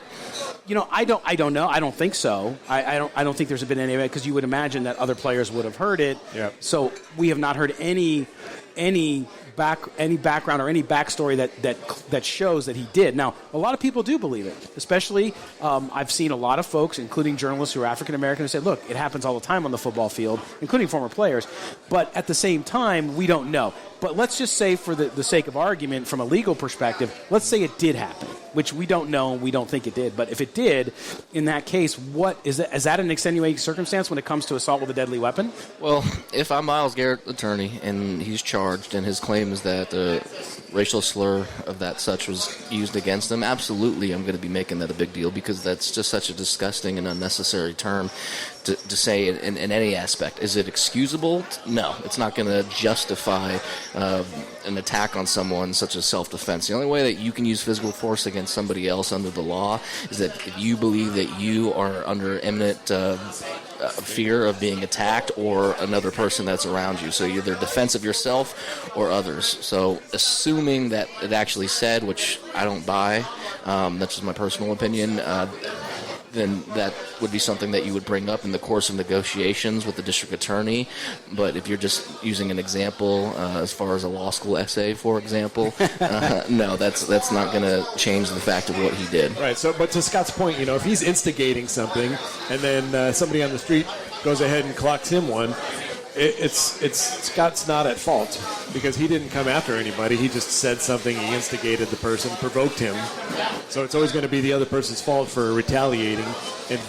I don't know. I don't think so. I don't think there's been any of it, because you would imagine that other players would have heard it. Yep. So we have not heard any background or any backstory that shows that he did. Now, a lot of people do believe it, especially I've seen a lot of folks, including journalists who are African American, who say, look, it happens all the time on the football field, including former players. But at the same time, we don't know. But let's just say, for the sake of argument, from a legal perspective, let's say it did happen, which we don't know and we don't think it did. But if it did, in that case, is that an extenuating circumstance when it comes to assault with a deadly weapon? Well, if I'm Myles Garrett, attorney, and he's charged and his claim is that the racial slur of that such was used against him, absolutely I'm going to be making that a big deal, because that's just such a disgusting and unnecessary term to say in any aspect. Is it excusable? No, it's not going to justify an attack on someone such as self-defense. The only way that you can use physical force against somebody else under the law is that if you believe that you are under imminent fear of being attacked or another person that's around you. So either defense of yourself or others. So assuming that it actually said, which I don't buy, that's just my personal opinion, then that would be something that you would bring up in the course of negotiations with the district attorney. But if you're just using an example, as far as a law school essay, for example, no, that's not going to change the fact of what he did. Right. So, but to Scott's point, if he's instigating something and then somebody on the street goes ahead and clocks him one, Scott's not at fault because he didn't come after anybody. He just said something. He instigated the person, provoked him. So it's always going to be the other person's fault for retaliating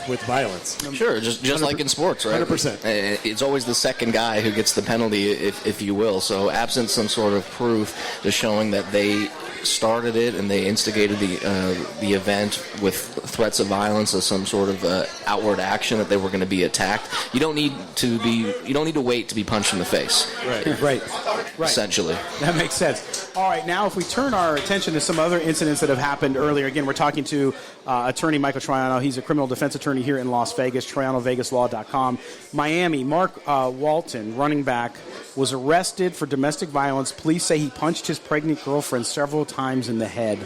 with violence. Sure, just like in sports, right? 100%. It's always the second guy who gets the penalty, if you will. So absent some sort of proof just showing that they started it and they instigated the event with threats of violence or some sort of outward action that they were going to be attacked, you don't need to wait to be punched in the face. Right. Essentially. That makes sense. All right, now if we turn our attention to some other incidents that have happened earlier, again, we're talking to attorney Michael Troiano. He's a criminal defense attorney here in Las Vegas, TroianoVegasLaw.com. Miami, Mark Walton, running back, was arrested for domestic violence. Police say he punched his pregnant girlfriend several times in the head.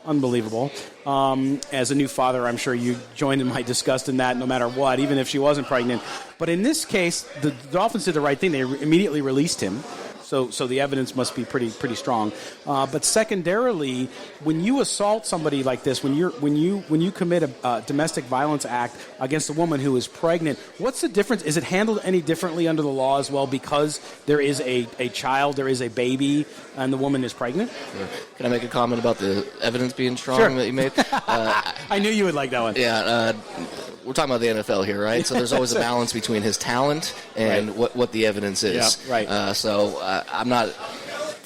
Unbelievable. As a new father, I'm sure you joined in my disgust in that no matter what, even if she wasn't pregnant. But in this case, the Dolphins did the right thing. They immediately released him. So the evidence must be pretty strong. But secondarily, when you assault somebody like this, when you commit a domestic violence act against a woman who is pregnant, what's the difference? Is it handled any differently under the law as well because there is a child, there is a baby, and the woman is pregnant? Sure. Can I make a comment about the evidence being strong that you made? I knew you would like that one. Yeah. We're talking about the NFL here, right? So there's always a balance between his talent and what the evidence is. Yeah, right. So I'm not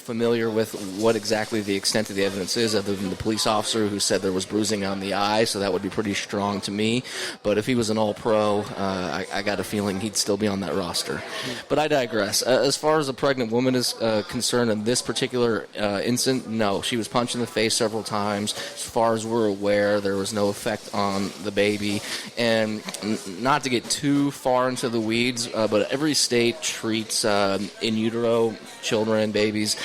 familiar with what exactly the extent of the evidence is other than the police officer who said there was bruising on the eye, so that would be pretty strong to me. But if he was an all-pro, I got a feeling he'd still be on that roster. But I digress. As far as a pregnant woman is concerned in this particular incident, no. She was punched in the face several times. As far as we're aware, there was no effect on the baby. And not to get too far into the weeds, but every state treats in utero children, babies,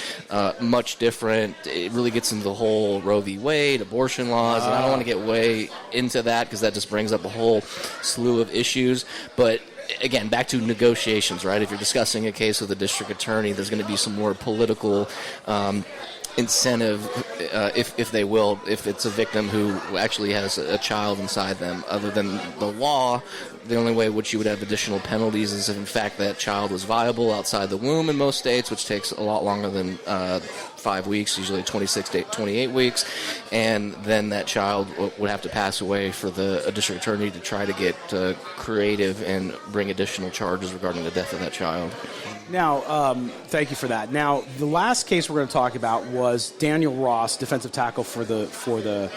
much different. It really gets into the whole Roe v. Wade, abortion laws, and I don't want to get way into that because that just brings up a whole slew of issues. But again, back to negotiations, right? If you're discussing a case with a district attorney, there's going to be some more political incentive, if they will, if it's a victim who actually has a child inside them. Other than the law, the only way which you would have additional penalties is if, in fact, that child was viable outside the womb in most states, which takes a lot longer than 5 weeks, usually 26 to 28 weeks, and then that child would have to pass away for the district attorney to try to get creative and bring additional charges regarding the death of that child. Now, thank you for that. Now, the last case we're going to talk about was Daniel Ross, defensive tackle for the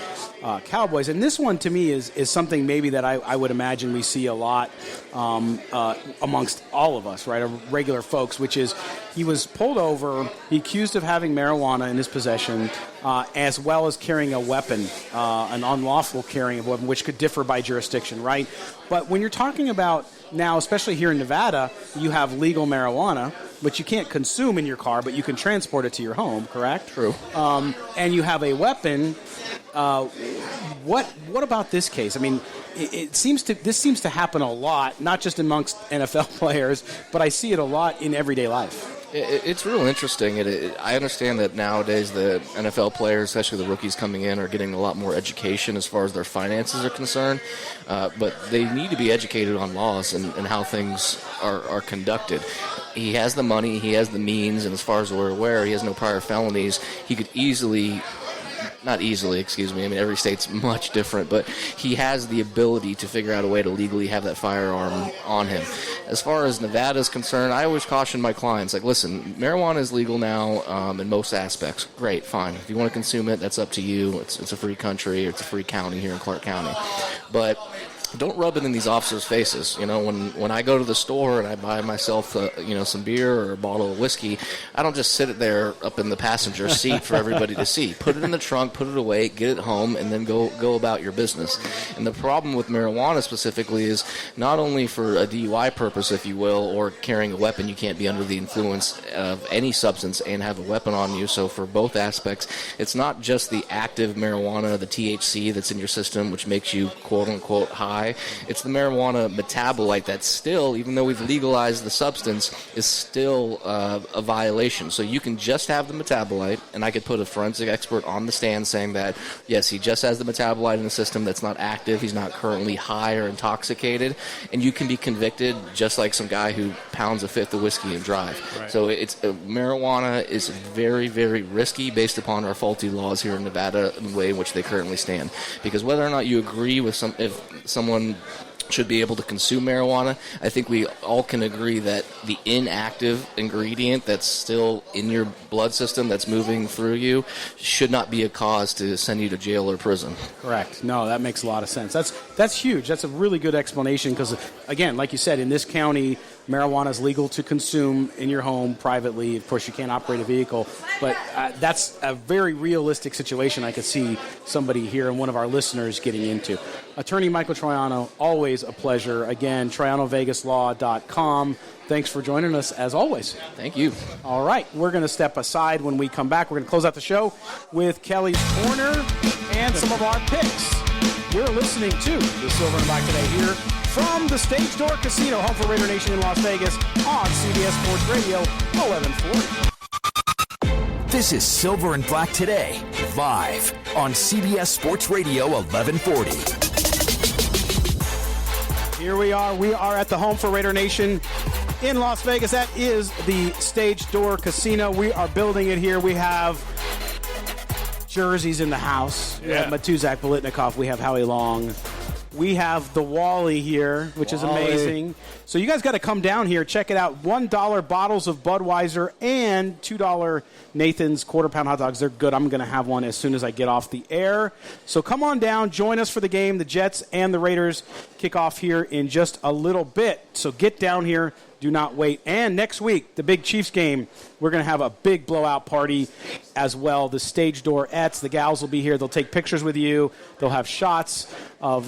Cowboys, and this one to me is something maybe that I would imagine we see a lot amongst all of us, right, regular folks, which is he was pulled over, he accused of having marijuana in his possession, as well as carrying a weapon, an unlawful carrying of a weapon, which could differ by jurisdiction, right? But when you're talking about now, especially here in Nevada, you have legal marijuana, which you can't consume in your car, but you can transport it to your home, correct? True. And you have a weapon. What about this case? I mean, this seems to happen a lot, not just amongst NFL players, but I see it a lot in everyday life. It's real interesting. I understand that nowadays the NFL players, especially the rookies coming in, are getting a lot more education as far as their finances are concerned. But they need to be educated on laws and how things are conducted. He has the money, he has the means, and as far as we're aware, he has no prior felonies. He could not easily, excuse me. I mean, every state's much different, but he has the ability to figure out a way to legally have that firearm on him. As far as Nevada's concerned, I always caution my clients, like, listen, marijuana is legal now in most aspects. Great, fine. If you want to consume it, that's up to you. It's a free country, or it's a free county here in Clark County. But don't rub it in these officers' faces. You know, when I go to the store and I buy myself, some beer or a bottle of whiskey, I don't just sit it there up in the passenger seat for everybody to see. Put it in the trunk, put it away, get it home, and then go about your business. And the problem with marijuana specifically is not only for a DUI purpose, if you will, or carrying a weapon, you can't be under the influence of any substance and have a weapon on you. So for both aspects, it's not just the active marijuana, the THC that's in your system, which makes you quote-unquote high high. It's the marijuana metabolite that's still, even though we've legalized the substance, is still a violation. So you can just have the metabolite, and I could put a forensic expert on the stand saying that, yes, he just has the metabolite in the system that's not active, he's not currently high or intoxicated, and you can be convicted just like some guy who pounds a fifth of whiskey and drive. Right. So marijuana is very, very risky based upon our faulty laws here in Nevada and the way in which they currently stand. Because whether or not you agree with if someone should be able to consume marijuana, I think we all can agree that the inactive ingredient that's still in your blood system that's moving through you should not be a cause to send you to jail or prison. Correct. No, that makes a lot of sense. That's huge. That's a really good explanation because, again, like you said, in this county, marijuana is legal to consume in your home privately. Of course, you can't operate a vehicle, but that's a very realistic situation I could see somebody here and one of our listeners getting into. Attorney Michael Troiano, always a pleasure. Again, TroianoVegasLaw.com. Thanks for joining us, as always. Thank you. All right, we're going to step aside when we come back. We're going to close out the show with Kelly's Corner and some of our picks. You're listening to the Silver and Black today here from the Stage Door Casino, home for Raider Nation in Las Vegas, on CBS Sports Radio 1140. This is Silver and Black Today, live on CBS Sports Radio 1140. Here we are. We are at the home for Raider Nation in Las Vegas. That is the Stage Door Casino. We are building it here. We have jerseys in the house. We have Matuzak Bolitnikov. We have Howie Long. We have the Wally here, which is amazing. So you guys got to come down here. Check it out. $1 bottles of Budweiser and $2 Nathan's quarter-pound hot dogs. They're good. I'm going to have one as soon as I get off the air. So come on down. Join us for the game. The Jets and the Raiders kick off here in just a little bit. So get down here. Do not wait. And next week, the big Chiefs game, we're going to have a big blowout party as well. The Stage Door-ettes, the gals will be here. They'll take pictures with you. They'll have shots of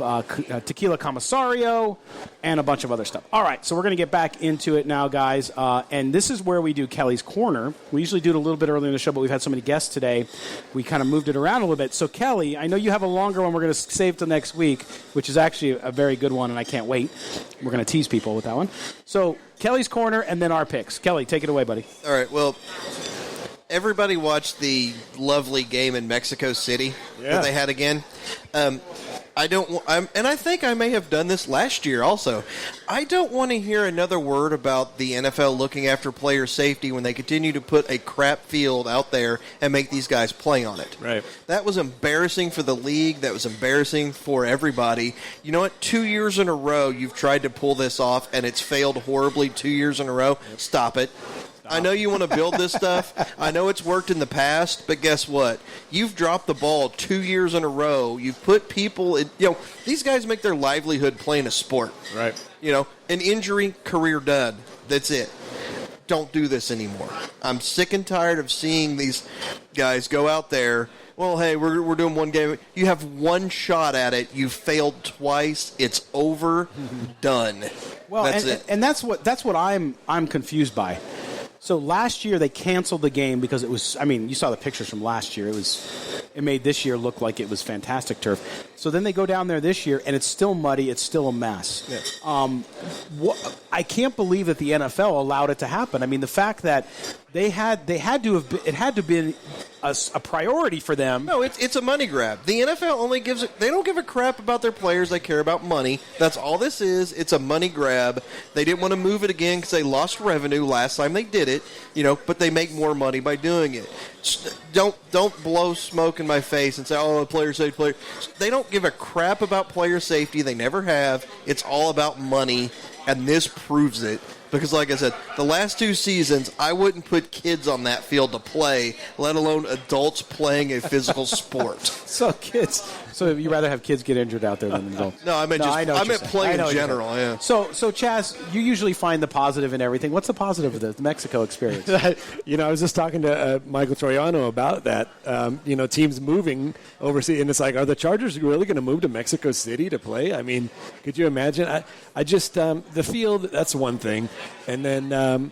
tequila commissario and a bunch of other stuff. All right, so we're going to get back into it now, guys. And this is where we do Kelly's Corner. We usually do it a little bit earlier in the show, but we've had so many guests today, we kind of moved it around a little bit. So, Kelly, I know you have a longer one we're going to save till next week, which is actually a very good one, and I can't wait. We're going to tease people with that one. So, Kelly's Corner and then our picks. Kelly, take it away, buddy. All right, well, everybody watched the lovely game in Mexico City that they had again. And I think I may have done this last year also. I don't want to hear another word about the NFL looking after player safety when they continue to put a crap field out there and make these guys play on it. Right. That was embarrassing for the league. That was embarrassing for everybody. You know what? 2 years in a row you've tried to pull this off, and it's failed horribly 2 years in a row. Yep. Stop it. I know you want to build this stuff. I know it's worked in the past, but guess what? You've dropped the ball 2 years in a row. You've put people in, these guys make their livelihood playing a sport. Right. An injury, career done. That's it. Don't do this anymore. I'm sick and tired of seeing these guys go out there. Well, hey, we're doing one game. You have one shot at it. You failed twice. It's over. Done. Well, that's it. And that's what I'm confused by. So last year they canceled the game because it was, you saw the pictures from last year. It made this year look like it was fantastic turf. So then they go down there this year and it's still muddy. It's still a mess. Yeah. I can't believe that the NFL allowed it to happen. The fact that it had to have been a priority for them. No, it's a money grab. The NFL they don't give a crap about their players. They care about money. That's all this is. It's a money grab. They didn't want to move it again because they lost revenue last time they did it, but they make more money by doing it. Don't blow smoke in my face and say, oh, player safety. They don't give a crap about player safety. They never have. It's all about money, and this proves it. Because, like I said, the last 2 seasons, I wouldn't put kids on that field to play, let alone adults playing a physical sport. So you'd rather have kids get injured out there than adults? No, I meant play in general. Yeah. So Chaz, you usually find the positive in everything. What's the positive of the Mexico experience? I was just talking to Michael Troiano about that. Teams moving overseas, and it's like, are the Chargers really going to move to Mexico City to play? Could you imagine? I just the field. That's one thing, and then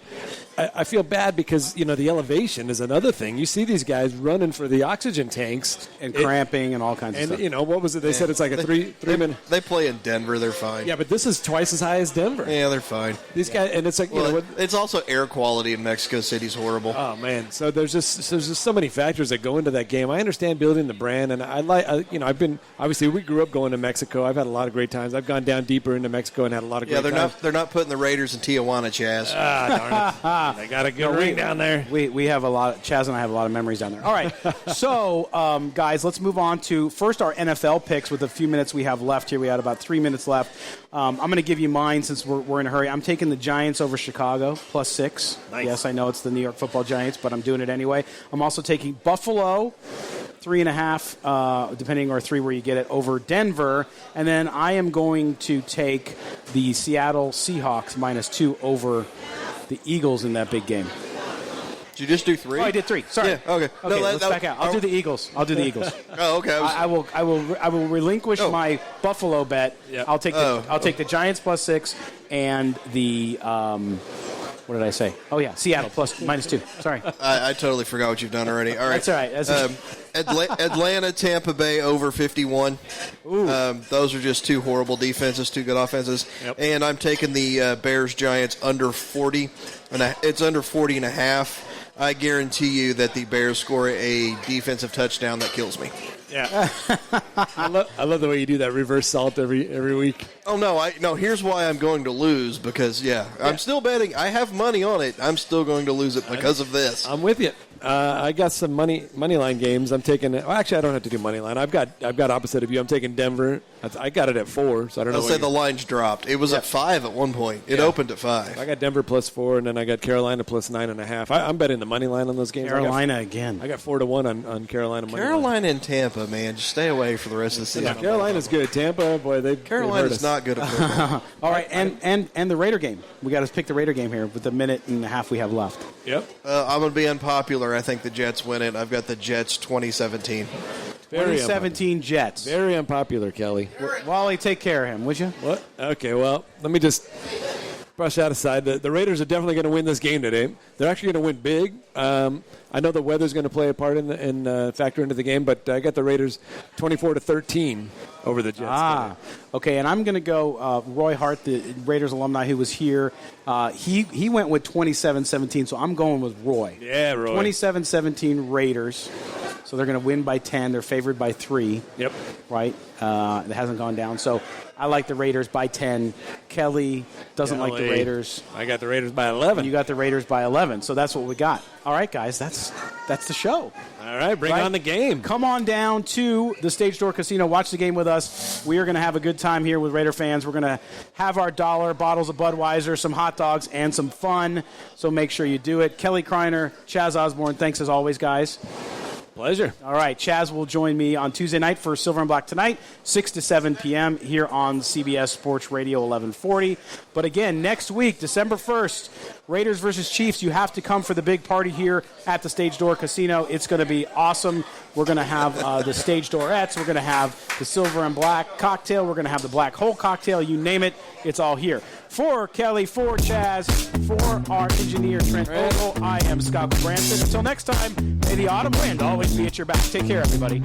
I feel bad because, the elevation is another thing. You see these guys running for the oxygen tanks. And cramping and all kinds of stuff. And, what was it? They said it's like a three-minute. They play in Denver. They're fine. Yeah, but this is twice as high as Denver. Yeah, they're fine. These guys, and it's like, it's also air quality in Mexico City's horrible. Oh, man. So there's just so many factors that go into that game. I understand building the brand, and I've been, obviously, we grew up going to Mexico. I've had a lot of great times. I've gone down deeper into Mexico and had a lot of great times. They're not putting the Raiders in Tijuana, Chaz. Darn it. They got a good ring down there. We have a lot. Chaz and I have a lot of memories down there. All right, so guys, let's move on to first our NFL picks with the few minutes we have left here. We had about 3 minutes left. I'm going to give you mine since we're in a hurry. I'm taking the Giants over Chicago +6. Nice. Yes, I know it's the New York Football Giants, but I'm doing it anyway. I'm also taking Buffalo 3.5, depending or 3 where you get it, over Denver, and then I am going to take the Seattle Seahawks -2 over the Eagles in that big game. Did you just do 3? Oh, I did 3. Sorry. Yeah, okay. Okay, let's back out. I'll do the Eagles. Oh, okay. I will relinquish my Buffalo bet. Yep. I'll take the Giants +6 and the what did I say? Oh yeah, Seattle -2. Sorry. I totally forgot what you've done already. All right. That's all right. Atlanta, Tampa Bay over 51. Those are just two horrible defenses, two good offenses. Yep. And I'm taking the Bears Giants under 40. It's under 40.5. I guarantee you that the Bears score a defensive touchdown that kills me. Yeah. I love the way you do that reverse salt every week. Oh, no. Here's why I'm going to lose because, I'm still betting. I have money on it. I'm still going to lose it because of this. I'm with you. I got some money line games. I'm taking. Well, actually, I don't have to do money line. I've got opposite of you. I'm taking Denver. I got it at 4, so I don't know. I'll say the line's dropped. It was at 5 at one point. It opened at 5. I got Denver +4, and then I got Carolina +9.5. I'm betting the money line on those games. Carolina again. I got 4-1 on Carolina money Carolina line. and Tampa, man, just stay away for the rest of the season. Yeah, Carolina's good. Tampa, boy, Carolina's not good at football. All right, and the Raider game. We got to pick the Raider game here with the minute and a half we have left. Yep. I'm going to be unpopular. I think the Jets win it. I've got the Jets 2017. 2017 Jets. Very unpopular, Kelly. Wally, take care of him, would you? What? Okay, well, let me just brush that aside. The Raiders are definitely going to win this game today. They're actually going to win big. I know the weather's going to play a part in factor into the game, but I got the Raiders 24-13 over the Jets. Okay, and I'm going to go Roy Hart, the Raiders alumni who was here. He went with 27-17, so I'm going with Roy. Yeah, Roy. 27-17 Raiders. So they're going to win by 10. They're favored by 3. Yep. Right? It hasn't gone down. So I like the Raiders by 10. Kelly doesn't like the Raiders. I got the Raiders by 11. You got the Raiders by 11. So that's what we got. All right, guys, that's the show. All right, bring on the game. Come on down to the Stage Door Casino. Watch the game with us. We are going to have a good time here with Raider fans. We're going to have our dollar, bottles of Budweiser, some hot dogs, and some fun. So make sure you do it. Kelly Kreiner, Chaz Osborne, thanks as always, guys. Pleasure. All right, Chaz will join me on Tuesday night for Silver and Black Tonight, 6 to 7 p.m. here on CBS Sports Radio 1140. But again, next week, December 1st, Raiders versus Chiefs. You have to come for the big party here at the Stage Door Casino. It's going to be awesome. We're going to have the Stage Doorettes. We're going to have the Silver and Black cocktail. We're going to have the Black Hole cocktail. You name it, it's all here. For Kelly, for Chaz, for our engineer, Trent Ogle, I am Scott Branson. Until next time, may the autumn wind always be at your back. Take care, everybody.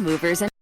Movers and